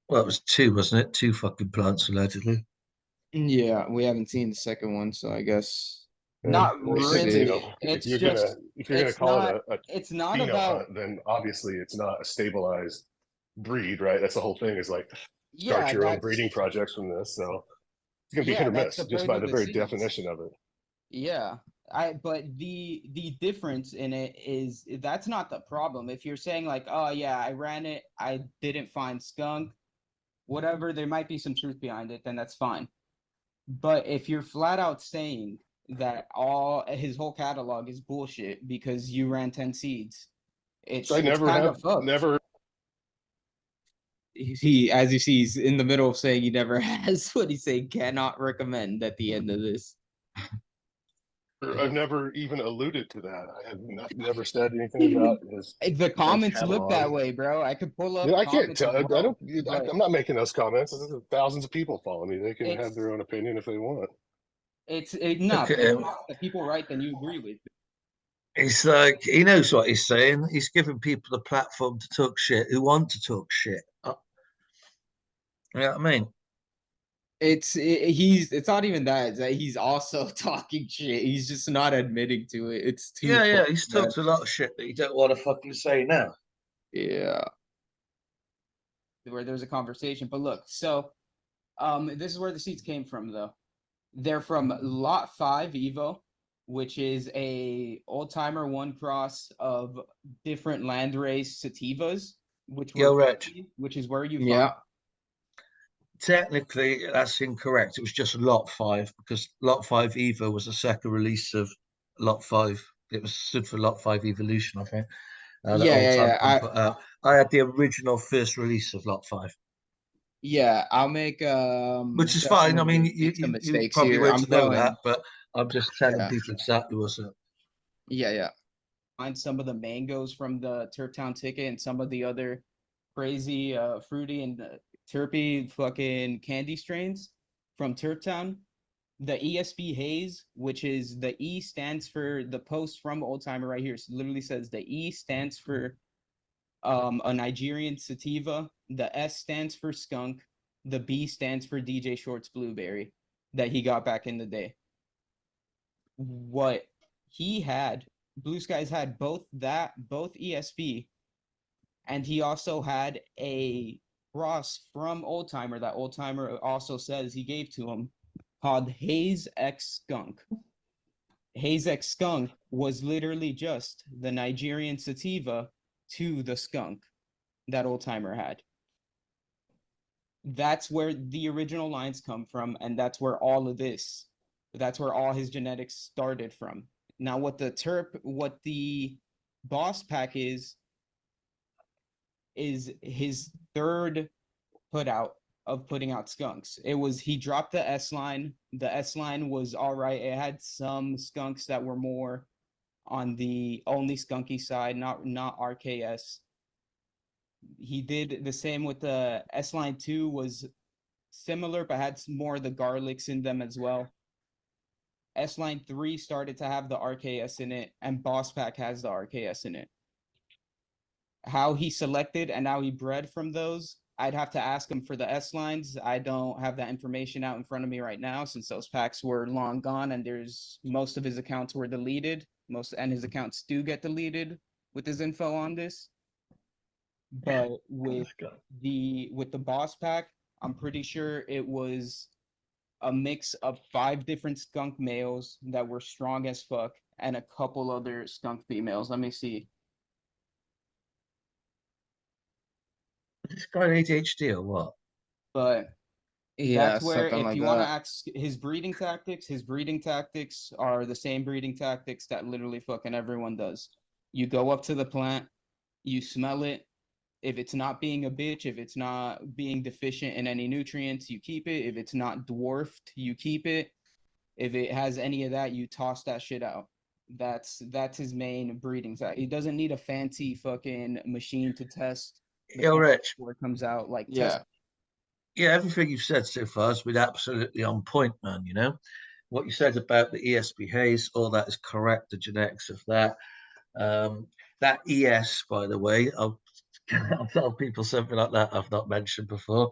Well, it was 2, wasn't it? 2 fucking plants, allegedly. Yeah, we haven't seen the second one, so I guess Not really. You know, It's if you're just gonna call not, it a it's not pheno about hunt, then obviously it's not a stabilized breed, right? That's the whole thing. Is like start yeah, your own that's breeding projects from this. So it's gonna be hit yeah, or that's miss the just point by of the the very seeds. definition of it. Yeah. But the difference in it is that's not the problem. If you're saying like, oh yeah, I ran it, I didn't find skunk, whatever, there might be some truth behind it, then that's fine. But if you're flat out saying that all his whole catalog is bullshit because you ran 10 seeds, So I it's kind of fucked. never. he, as you see, he's in the middle of saying he never has. What he's saying cannot recommend at the end of this. I've never even alluded to that. I have never said anything about his. The comments look that catalog. way, bro. I could pull up Yeah, I can't comments tell. as well, but I'm not making those comments. Thousands of people follow me. They can have it's their own opinion if they want. no, Look at him. the people right then you agree with. It's like he knows what he's saying. He's giving people the platform to talk shit who want to talk shit. You know what I mean? It's not even that, it's that he's also talking shit. He's just not admitting to it. It's too Yeah. fucking He's bad. talked a lot of shit that you don't want to fucking say now. Yeah. Where there's a conversation. But look, so this is where the seeds came from though. They're from Lot 5 Evo, which is a old timer 1 cross of different landrace sativas, which Yo, were Reg. which is where you Yeah. find. Technically, that's incorrect. It was just Lot 5 because Lot 5 Evo was the second release of Lot 5. It was stood for Lot 5 Evolution, I think. That old time put out. I had the original first release of Lot 5. I'll make Which is fine. I mean, some you mistakes probably here. weren't I'm to know going. that, but I'm just telling Yeah. people exactly what's up. Yeah. Find some of the mangoes from the Turptown ticket and some of the other crazy fruity and terpy fucking candy strains from Turptown. The ESB haze, which is the E stands for the post from Old Timer right here. It literally says the E stands for a Nigerian sativa, the S stands for skunk, the B stands for DJ Short's blueberry that he got back in the day. What he had, Blue Skies had both ESB, and he also had a cross from Old Timer that Old Timer also says he gave to him called Haze X Skunk. Haze X Skunk was literally just the Nigerian sativa to the skunk that Old Timer had. That's where the original lines come from, and that's where all his genetics started from. Now, what the boss pack is his third put out of putting out skunks. He dropped the S line. The S line was all right. It had some skunks that were more on the only skunky side, not RKS. He did the same with the S line 2, was similar but had more of the garlics in them as well. S line 3 started to have the RKS in it, and Boss Pack has the RKS in it. How he selected and how he bred from those I'd have to ask him for the S lines. I don't have that information out in front of me right now since those packs were long gone and most of his accounts were deleted. And his accounts do get deleted with his info on this. But with the boss pack, I'm pretty sure it was a mix of 5 different skunk males that were strong as fuck and a couple other skunk females. Let me see. This guy ADHD or what? But Yeah, that's where, something if like you want to that. ask his breeding tactics are the same breeding tactics that literally fucking everyone does. You go up to the plant, you smell it. If it's not being a bitch, if it's not being deficient in any nutrients, you keep it. If it's not dwarfed, you keep it. If it has any of that, you toss that shit out. That's his main breeding tactic. He doesn't need a fancy fucking machine to test the Yo, plant Rich. before it comes out. Like, Yeah. Yeah, everything you've said so far has been absolutely on point, man. You know, what you said about the ESP haze, all that is correct. The genetics of that. That ES, by the way, I'll tell people something like that I've not mentioned before.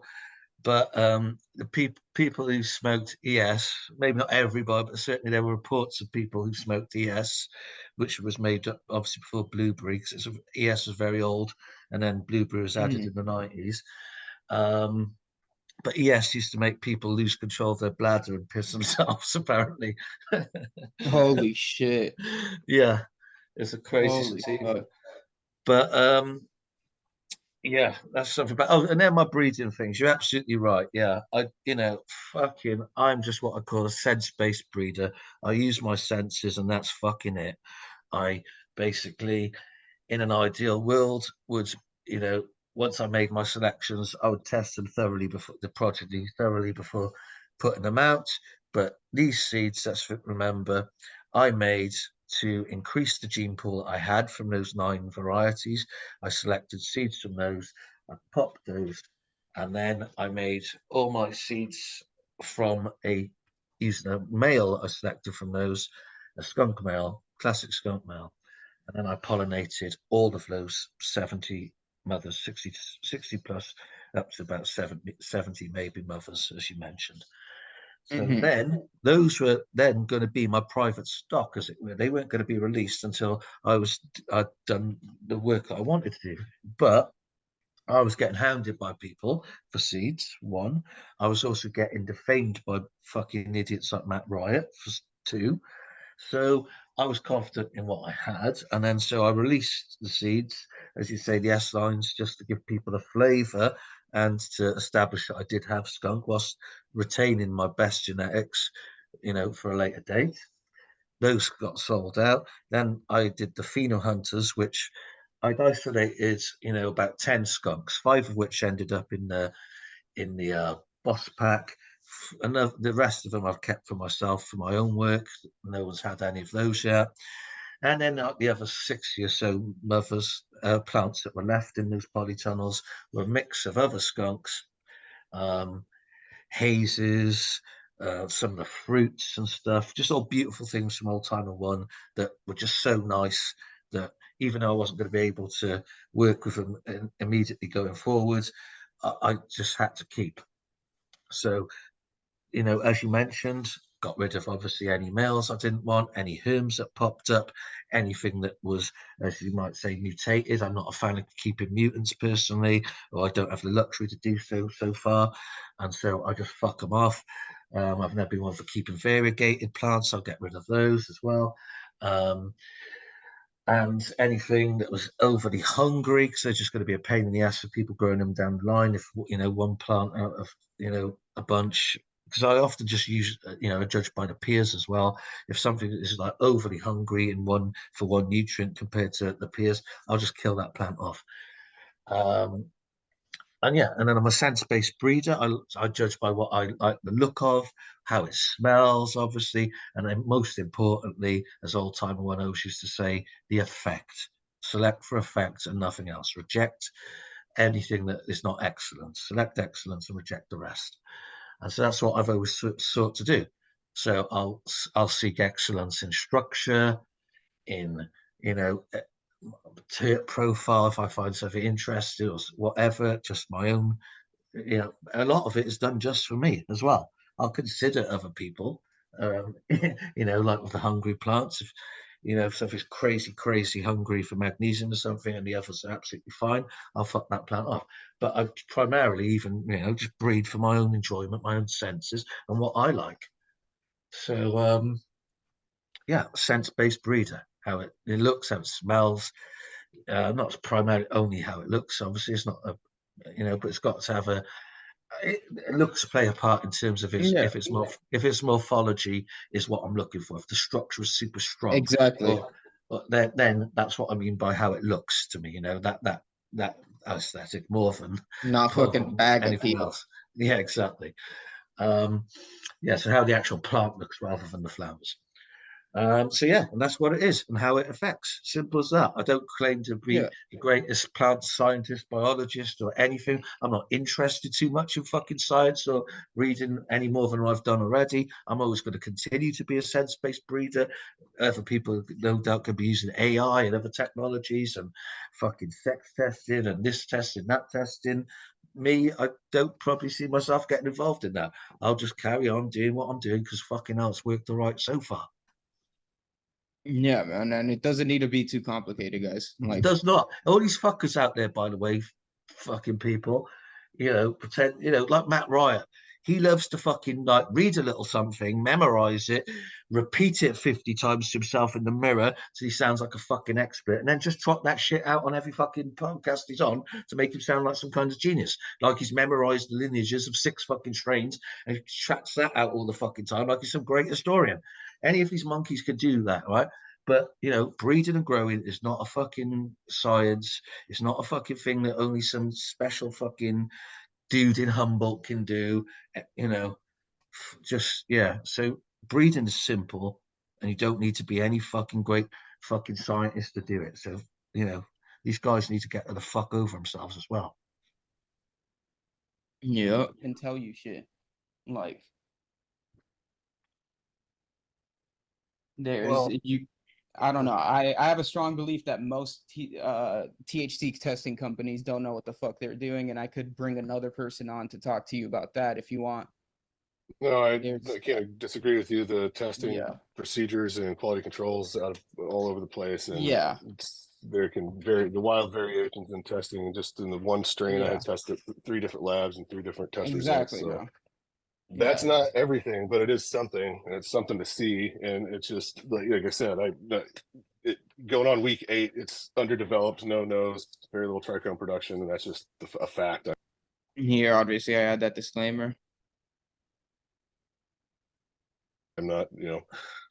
But the people who smoked ES, maybe not everybody, but certainly there were reports of people who smoked ES, which was made up obviously before blueberry, because ES was very old, and then blueberry was added in the 90s. But ES used to make people lose control of their bladder and piss themselves, apparently. Holy shit. Yeah, it's a crazy Holy sativa. fuck. But yeah, that's something about. Oh, and then my breeding things. You're absolutely right. Yeah, I'm just what I call a sense-based breeder. I use my senses, and that's fucking it. I basically, in an ideal world, would once I made my selections, I would test them thoroughly before the progeny thoroughly before putting them out. But these seeds, let's remember, I made to increase the gene pool I had from those 9 varieties. I selected seeds from those, I popped those, and then I made all my seeds from using a male I selected from those, a skunk male, classic skunk male. And then I pollinated all of those 70 mothers, 60 plus, up to about 70 maybe mothers, as you mentioned. So then those were then going to be my private stock, as it were. They weren't going to be released until I'd done the work that I wanted to do. But I was getting hounded by people for seeds, one. I was also getting defamed by fucking idiots like Matt Riot, for two. So I was confident in what I had. And then so I released the seeds, as you say, the S lines, just to give people a flavor and to establish that I did have skunk whilst retaining my best genetics, for a later date. Those got sold out. Then I did the pheno hunters, which I'd isolated, about 10 skunks, 5 of which ended up in the boss pack. And the rest of them I've kept for myself for my own work. No one's had any of those yet. And then the other 60 or so mothers, plants that were left in those polytunnels were a mix of other skunks, um, hazes, some of the fruits and stuff, just all beautiful things from Old Timer One that were just so nice that even though I wasn't going to be able to work with them immediately going forward, I just had to keep. So, as you mentioned, got rid of obviously any males I didn't want, any herms that popped up, anything that was, as you might say, mutated. I'm not a fan of keeping mutants personally, or I don't have the luxury to do so far. And so I just fuck them off. I've never been one for keeping variegated plants. I'll get rid of those as well. And anything that was overly hungry, because they're just going to be a pain in the ass for people growing them down the line. If one plant out of a bunch, because I often just use judge by the peers as well. If something is like overly hungry in one nutrient compared to the peers, I'll just kill that plant off. And then I'm a sense-based breeder. I judge by what I like the look of, how it smells, obviously, and then most importantly, as Old Timer One always used to say, the effect. Select for effect and nothing else. Reject anything that is not excellent. Select excellence and reject the rest. And so that's what I've always sought to do. So I'll seek excellence in structure, in terp profile if I find something interesting or whatever, just my own. You know, a lot of it is done just for me as well. I'll consider other people, you know, like with the hungry plants. If, you know, if something's crazy hungry for magnesium or something and the others are absolutely fine, I'll fuck that plant off. But I primarily even, you know, just breed for my own enjoyment, my own senses and what I like. So, yeah, sense-based breeder, how it looks, how it smells, not primarily only how it looks. Obviously, it's not a, you know, but it's got to have a. It looks play a part in terms of its Yeah, if its morphology is what I'm looking for. If the structure is super strong, exactly. well then that's what I mean by how it looks to me. You know, that aesthetic more than Not fucking bagging anything people. else. Yeah, exactly. Yeah, so how the actual plant looks rather than the flowers. So yeah, and that's what it is and how it affects. Simple as that. I don't claim to be Yeah. the greatest plant scientist, biologist, or anything. I'm not interested too much in fucking science or reading any more than I've done already. I'm always going to continue to be a sense-based breeder. Other people, no doubt, could be using AI and other technologies and fucking sex testing and this testing, that testing. Me, I don't probably see myself getting involved in that. I'll just carry on doing what I'm doing because fucking hell, it's worked all right so far. Yeah, man, and it doesn't need to be too complicated, guys. It Like, does not. All these fuckers out there, by the way, fucking people, you know, pretend, you know, like Matt Riot. He loves to fucking like read a little something, memorize it, repeat it 50 times to himself in the mirror so he sounds like a fucking expert, and then just trot that shit out on every fucking podcast he's on to make him sound like some kind of genius. Like he's memorized the lineages of 6 fucking strains and he tracks that out all the fucking time like he's some great historian. Any of these monkeys could do that, right? But you know, breeding and growing is not a fucking science. It's not a fucking thing that only some special fucking dude in Humboldt can do. You know, just yeah. So breeding is simple, and you don't need to be any fucking great fucking scientist to do it. So you know, these guys need to get the fuck over themselves as well. yeah, Can tell you shit. Like there's Well, you I don't know. I have a strong belief that most THC testing companies don't know what the fuck they're doing, and I could bring another person on to talk to you about that if you want. no, I There's can't disagree with you. The testing yeah. procedures and quality controls out of all over the place, and Yeah. there can vary the wild variations in testing. Just in the one strain, I Yeah. had tested 3 different labs and 3 different test results. Exactly, So bro. that's Yeah. not everything, but it is something. And it's something to see, and it's just like I said, it, going on week 8, it's underdeveloped, no nose, very little trichome production, and that's just a fact. here, obviously, I had that disclaimer. I'm not,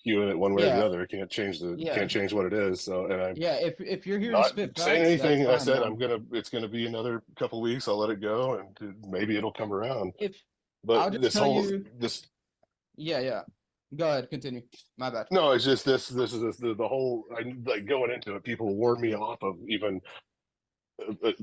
hewing it one way or the Yeah. other. Can't change Yeah. can't change what it is. So, and I'm Yeah. If you're here to not spit saying facts, that's anything. I fine, said man. it's gonna be another couple weeks. I'll let it go, and maybe it'll come around. If But I'll just tell you, this yeah, yeah. Go ahead, continue. My bad. no, it's just this is the whole. I like going into it. People warn me off of even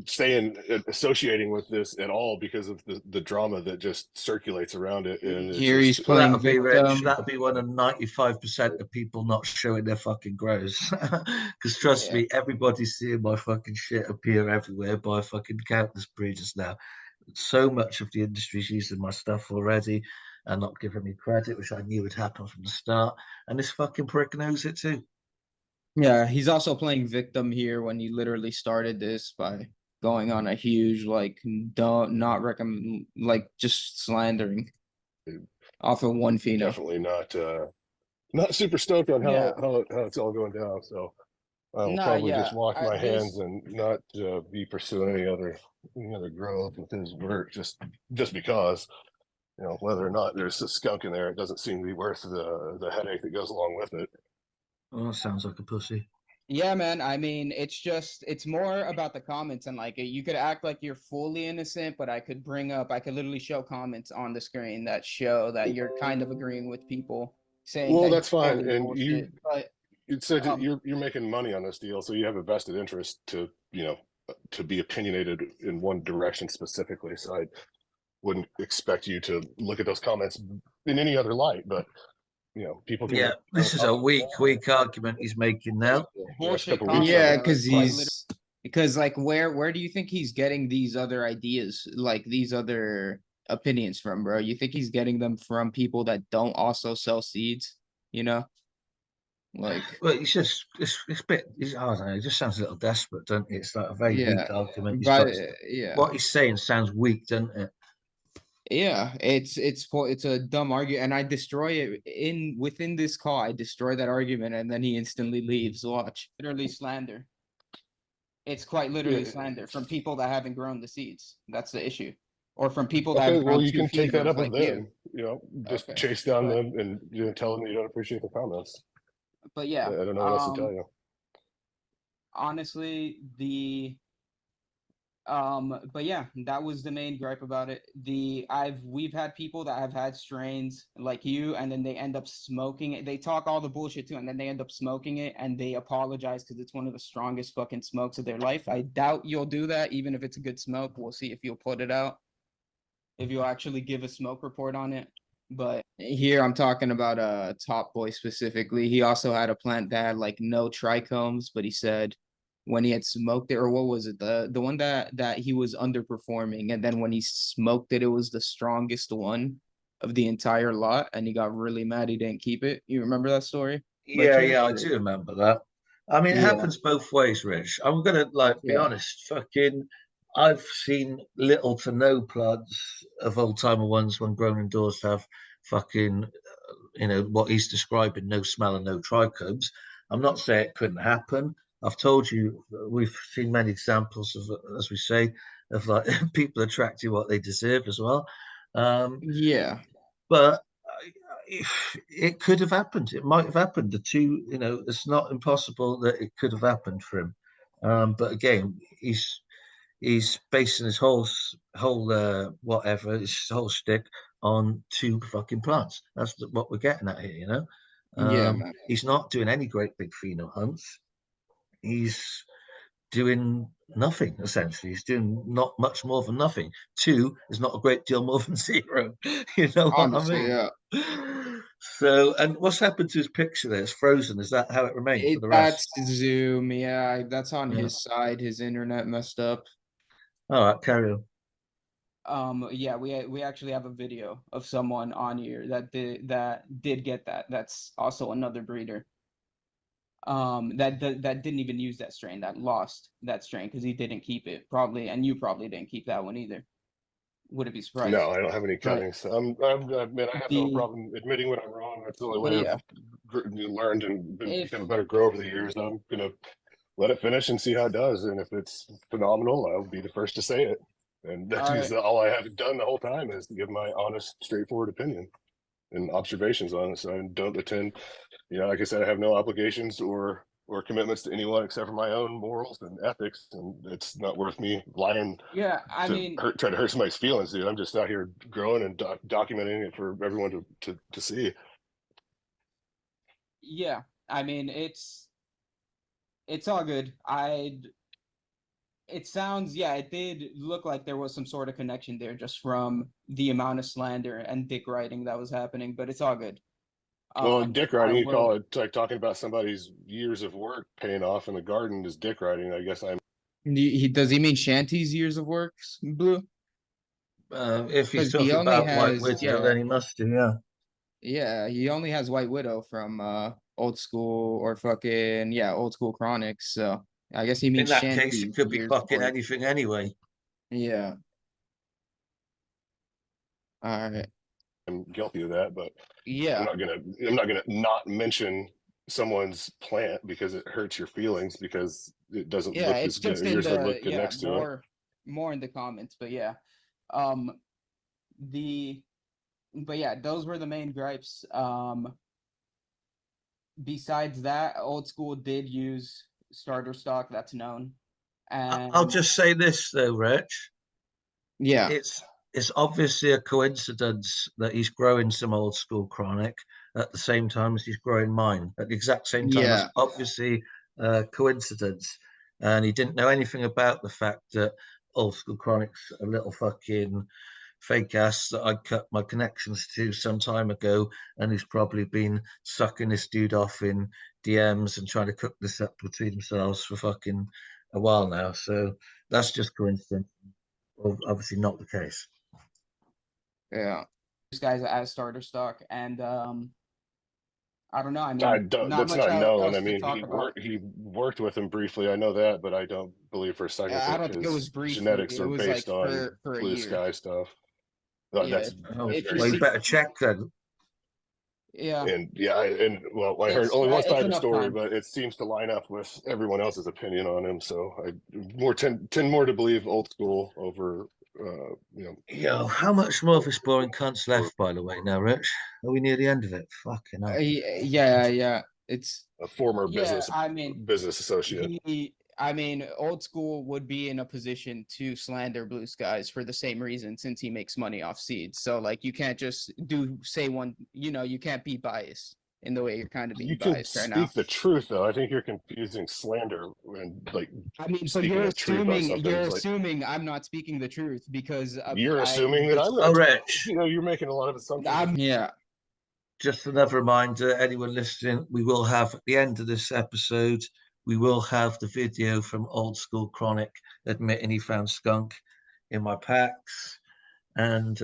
staying associating with this at all because of the drama that just circulates around it, and it's Here he's just Well, playing that'll be Rich. victim. That'll be one of 95% of people not showing their fucking grows. Because trust Yeah. me, everybody's seeing my fucking shit appear everywhere by fucking countless breeders now. So much of the industry's using my stuff already and not giving me credit, which I knew would happen from the start. And this fucking prick knows it too. Yeah, he's also playing victim here when he literally started this by going on a huge like don't not recommend like just slandering off of one pheno. definitely not super stoked on Yeah. how it's all going down. So I will Nah, probably yeah. just wash my hands There's and not be pursuing any other growth with his work just because whether or not there's a skunk in there, it doesn't seem to be worth the headache that goes along with it. Oh, that sounds like a pussy. Yeah, man. I mean, it's more about the comments and like you could act like you're fully innocent, but I could literally show comments on the screen that show that you're kind of agreeing with people saying Well, that that's you're fine, calling and bullshit. But you said that um, you're making money on this deal, so you have a vested interest to be opinionated in one direction specifically. So I wouldn't expect you to look at those comments in any other light, but you know, people can Yeah, this is a weak argument he's making now. the next Bullshit couple of weeks. comment, Yeah, bro. because It's quite he's because like where do you think he's getting these other ideas, like these other opinions from, bro? You think he's getting them from people that don't also sell seeds? You know, like Well, it's just it's a bit. I don't know. It just sounds a little desperate, doesn't it? It's like a very yeah, weak argument. He's but got yeah, what he's saying sounds weak, doesn't it? yeah, it's a dumb argument, and I destroy it within this call. I destroy that argument, and then he instantly leaves. Watch. literally slander. It's quite literally Yeah. slander from people that haven't grown the seeds. That's the issue. Or from people that Okay, have well, grown you can take that phenos up with like you. them. You know, just Okay, chase down but them and tell them that you don't appreciate the comments. but I yeah, don't know what else to tell you. honestly, but yeah, that was the main gripe about it. We've had people that have had strains like you, and then they end up smoking it. They talk all the bullshit too, and then they end up smoking it, and they apologize because it's one of the strongest fucking smokes of their life. I doubt you'll do that, even if it's a good smoke. We'll see if you'll put it out, if you'll actually give a smoke report on it. But Here I'm talking about Top Boy specifically. He also had a plant that had like no trichomes, but he said when he had smoked it, or what was it, the one that he was underperforming, and then when he smoked it, it was the strongest one of the entire lot, and he got really mad he didn't keep it. You remember that story? By Yeah, chance? yeah, I do remember that. I mean, it Yeah, happens both ways, Rich. I'm gonna be yeah, honest. Fucking, I've seen little to no plants of old timer ones when grown indoors have fucking, what he's describing, no smell and no trichomes. I'm not saying it couldn't happen. I've told you we've seen many examples of, as we say, of like people attracting what they deserve as well. Um, yeah, but it could have happened. It might have happened. The two, it's not impossible that it could have happened for him. But again, he's basing his whole whatever his whole stick on two fucking plants. That's what we're getting at here. yeah, man. He's not doing any great big pheno hunts. He's doing nothing essentially. He's doing not much more than nothing. Two is not a great deal more than zero. You know what I Honestly, mean? yeah. So, and what's happened to his picture there? It's frozen. Is that how it remained for the That's rest? Zoom. Yeah, that's on Yeah. his side. His internet messed up. All right, carry on. yeah, we actually have a video of someone on here that did get that. That's also another breeder. That didn't even use that strain, that lost that strain because he didn't keep it probably, and you probably didn't keep that one either. Wouldn't be surprised. No, I don't have any But cuttings. I mean, I have no the problem admitting when I'm wrong. That's the only but way yeah, I've learned and if become a better grower over the years. I'm gonna let it finish and see how it does. And if it's phenomenal, I'll be the first to say it. And that's all right, all I have done the whole time is to give my honest, straightforward opinion and observations on it. So I don't attend, like I said, I have no obligations or commitments to anyone except for my own morals and ethics. And it's not worth me lying yeah, I to mean, try to hurt somebody's feelings, dude. I'm just out here growing and documenting it for everyone to see. yeah, I mean, it's all good. It sounds, yeah, it did look like there was some sort of connection there just from the amount of slander and dick writing that was happening, but it's all good. Well, dick I riding, you will. call it like talking about somebody's years of work paying off in the garden is dick riding. I guess I'm. Does he mean Shanty's years of work, Blue? If he's Because he talking only about White has, Widow, then he must do, yeah. yeah, he only has White Widow from Old School or fucking Old School Chronics. So I guess he In means that case, it Shanty's could be years of fucking work. anything anyway. Yeah. All right. I'm guilty of that, but I'm Yeah. not gonna. I'm not gonna not mention someone's plant because it hurts your feelings because it doesn't Yeah, look as it's good just or in yours doesn't the look good next to it. More in the comments, but yeah. Um the but yeah, those were the main gripes. Besides that, Old School did use starter stock, that's known. I'll And just say this though, Rich. yeah. It's obviously a coincidence that he's growing some old school chronic at the same time as he's growing mine at the exact same time. That's Yeah. obviously a coincidence, and he didn't know anything about the fact that old school chronic's a little fucking fake ass that I cut my connections to some time ago, and he's probably been sucking this dude off in DMs and trying to cook this up between themselves for fucking a while now. So that's just coincidence. Well, obviously not the case. Yeah. This guy's as starter stock, and I don't know. I I mean, don't. not That's much not known. I else to mean, talk about. he worked with him briefly. I know that, but I don't believe for a second I that don't think it was his briefly. genetics It are was like based on for a blue year. sky stuff. Yeah. Oh, That's If you very well, you see, better check then. yeah, and yeah, and well, I heard it's only one side of the enough story, time. but it seems to line up with everyone else's opinion on him. So I tend more to believe old school over, you know, Yo, how much more of this boring cunt's left, by the way, now, Rich? Are we near the end of it? Fucking hell. Yeah. It's a former Yeah, I mean, business associate. I mean, old school would be in a position to slander Blue Skies for the same reason, since he makes money off seeds. So like, you can't just say one. You can't be biased in the way you're kind of being You can biased right now. speak the truth, though. I think you're confusing slander and like I mean, but speaking the truth on something. you're It's like assuming I'm not speaking the truth because you're I assuming that I'm just going Oh, to. Rich, You know, you're making a lot of assumptions. yeah. just another reminder, anyone listening, we will have at the end of this episode, we will have the video from Old School Chronic admitting he found skunk in my packs. And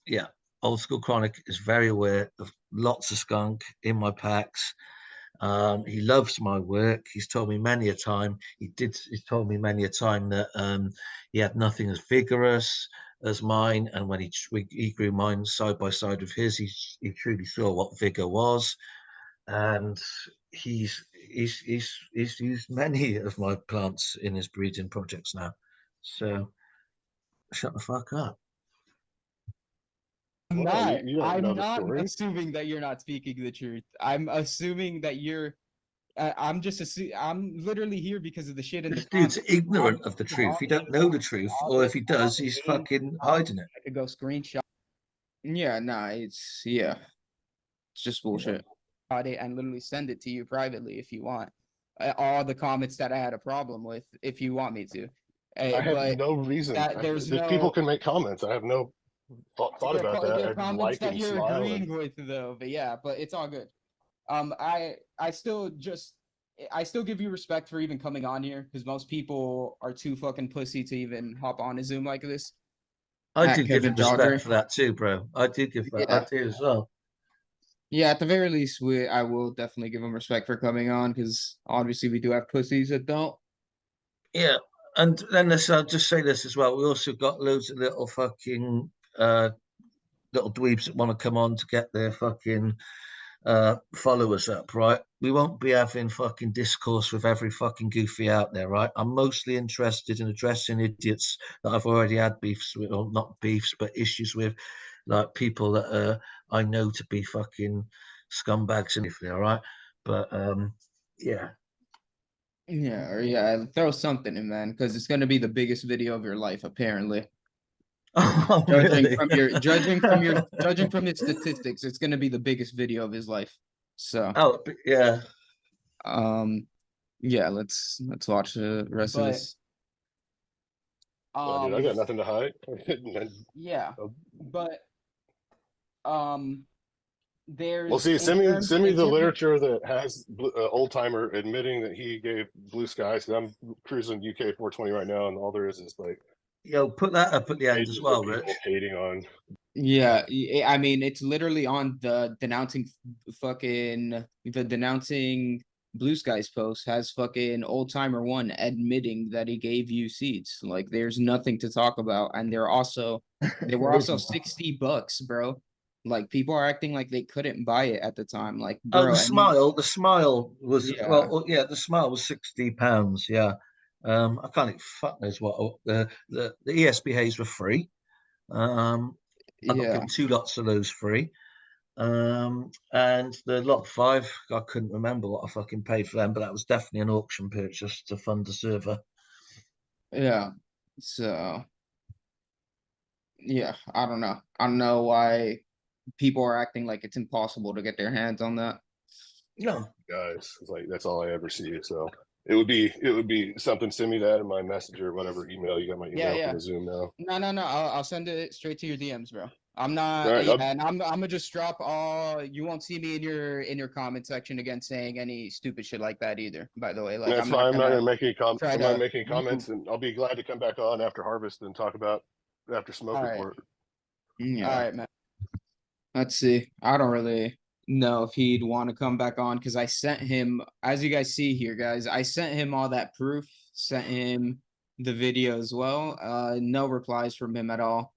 yeah, Old School Chronic is very aware of lots of skunk in my packs. He loves my work. He's told me many a time. He's told me many a time that he had nothing as vigorous as mine, and when he grew mine side by side with his, he truly saw what vigor was. And he's used many of my plants in his breeding projects now. So shut the fuck up. Well, you don't know I'm the not story. assuming that you're not speaking the truth. I'm assuming that you're. I'm literally here because of the shit in the This dude's comments. ignorant of the truth. He don't know the truth, or if he does, he's fucking hiding it. I could go screenshot Yeah, nah, it's just bullshit. it and literally send it to you privately if you want. All the comments that I had a problem with, if you want me to. I have But no reason. there's People no. can make comments. I have no thought about that. They're I comments like that and you're smile agreeing and with though, but yeah, but it's all good. I still give you respect for even coming on here because most people are too fucking pussy to even hop on a Zoom like this. I At do give him Kevin respect Jodry. for that too, bro. I do give that. I Yeah. do as well. Yeah, at the very least, I will definitely give him respect for coming on because obviously we do have pussies that don't. Yeah, and then I'll just say this as well. We also got loads of little fucking little dweebs that want to come on to get their fucking followers up, right? We won't be having fucking discourse with every fucking goofy out there, right? I'm mostly interested in addressing idiots that I've already had beefs with, or not beefs, but issues with, like people that I know to be fucking scumbags and everything, all right? But yeah. Yeah, or yeah, throw something in, man, because it's gonna be the biggest video of your life, apparently. Oh, Judging really? from judging from his statistics, it's gonna be the biggest video of his life. So, Oh, yeah. yeah, let's watch the rest of But this. dude, I got nothing to hide. yeah, but Well, there's see, in terms send me in the terms of literature that has old timer admitting that he gave blue skies. 'Cause I'm cruising UK 420 right now, and all there is like Yo, put that up at the end as pages of well, people Rich. hating on. Yeah, I mean, it's literally on the denouncing Blue Skies post has fucking old timer one admitting that he gave you seeds. Like, there's nothing to talk about, and they were also $60, bro. Like, people are acting like they couldn't buy it at the time. Like, Oh, bro, the smile was yeah, yeah, the smile was £60. Yeah. I can't even fuck knows what the ESB haze were free. I got yeah. given two lots of those free. And the lot five, I couldn't remember what I fucking paid for them, but that was definitely an auction purchase to fund the server. Yeah. So, yeah, I don't know. I don't know why people are acting like it's impossible to get their hands on that. No, Guys, it's like that's all I ever see. So It would be something. Send me that in my messenger or whatever email. You got my email Yeah. from the Zoom now. No. I'll send it straight to your DMs, bro. I'm not. All right, Yeah, and I'm gonna just drop all. You won't see me in your comment section again saying any stupid shit like that either. By the way, like that's fine. I'm not gonna make any comments. try I'm not to. making comments, and I'll be glad to come back on after harvest and talk about after smoke All right. report. Yeah. All right, man. Let's see. I don't really know if he'd want to come back on because I sent him, as you guys see here, guys, I sent him all that proof, sent him the video as well. No replies from him at all.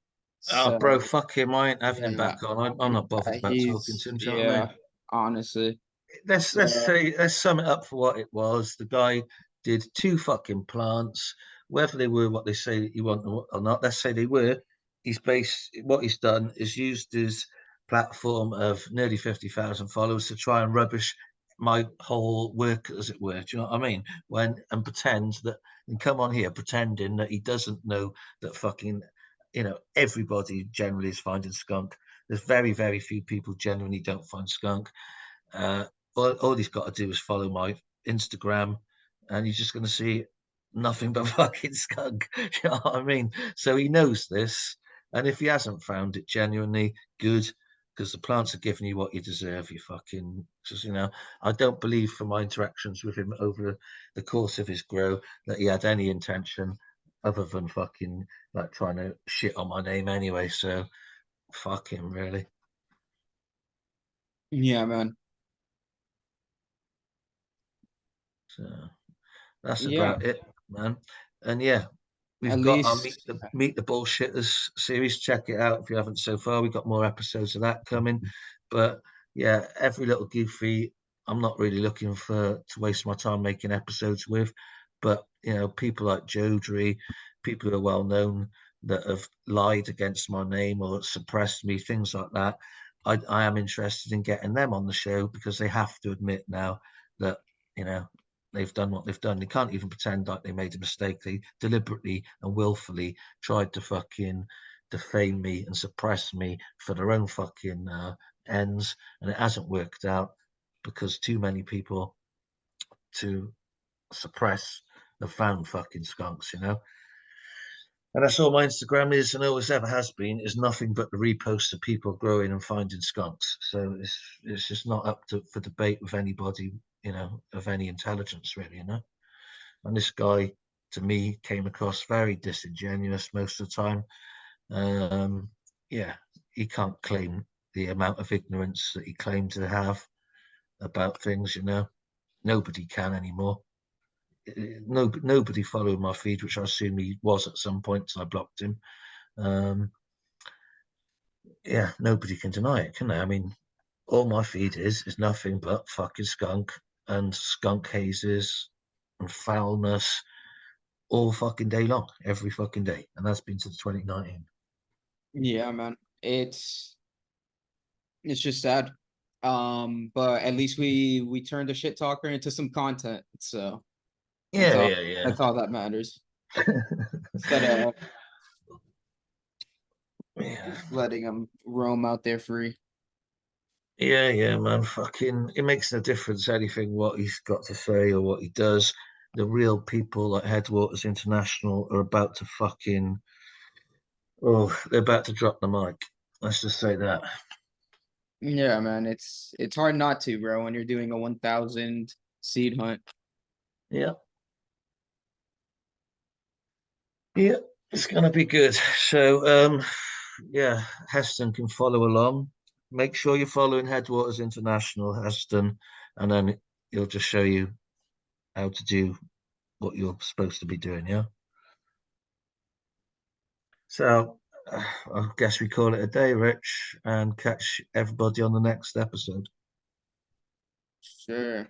Oh, bro, So fuck him. I ain't having him yeah, back on. I'm not bothered about talking he's to him. Do you know what I mean? honestly. Let's So say let's sum it up for what it was. The guy did 2 fucking plants, whether they were what they say you want or not. Let's say they were. He's based what he's done is used his platform of nearly 50,000 followers to try and rubbish my whole work, as it were. Do you know what I mean? And pretend that and come on here pretending that he doesn't know that fucking everybody generally is finding skunk. There's very, very few people genuinely don't find skunk. Uh, all he's got to do is follow my Instagram, and he's just going to see nothing but fucking skunk. You know what I mean? So he knows this, and if he hasn't found it genuinely, good, because the plants are giving you what you deserve. You fucking just I don't believe from my interactions with him over the course of his grow that he had any intention other than fucking like trying to shit on my name anyway. So fuck him, really. yeah, man. So that's Yeah, about it, man. And yeah, at we've got our least meet the bullshitters series. Check it out if you haven't so far. We've got more episodes of that coming. But yeah, every little goofy, I'm not really looking to waste my time making episodes with. But people like Jodry, people who are well known that have lied against my name or suppressed me, things like that. I am interested in getting them on the show because they have to admit now that you know they've done what they've done. They can't even pretend like they made a mistake. They deliberately and willfully tried to fucking defame me and suppress me for their own fucking ends, and it hasn't worked out because too many people to suppress have found fucking skunks. And that's all my Instagram is, and always ever has been, is nothing but the reposts of people growing and finding skunks. So it's just not up for debate with anybody, of any intelligence, really. And this guy, to me, came across very disingenuous most of the time. Yeah, he can't claim the amount of ignorance that he claimed to have about things. Nobody can anymore. Nobody followed my feed, which I assume he was at some point, so I blocked him. Yeah, nobody can deny it, can they? I mean, all my feed is nothing but fucking skunk and skunk hazes and foulness all fucking day long, every fucking day, and that's been since 2019. yeah, man. It's just sad. But at least we turned a shit talker into some content. So Yeah. that's all that matters. Instead of Yeah, just letting him roam out there free. yeah, man. Fucking, it makes no difference anything what he's got to say or what he does. The real people like Headwaters International are about to fucking, they're about to drop the mic. Let's just say that. Yeah, man. It's hard not to, bro, when you're doing a 1,000 seed hunt. Yeah. Yeah, it's gonna be good. So, yeah, Heston can follow along. Make sure you're following Headwaters International, Heston, and then he'll just show you how to do what you're supposed to be doing. Yeah. So, I guess we call it a day, Rich, and catch everybody on the next episode. Sure.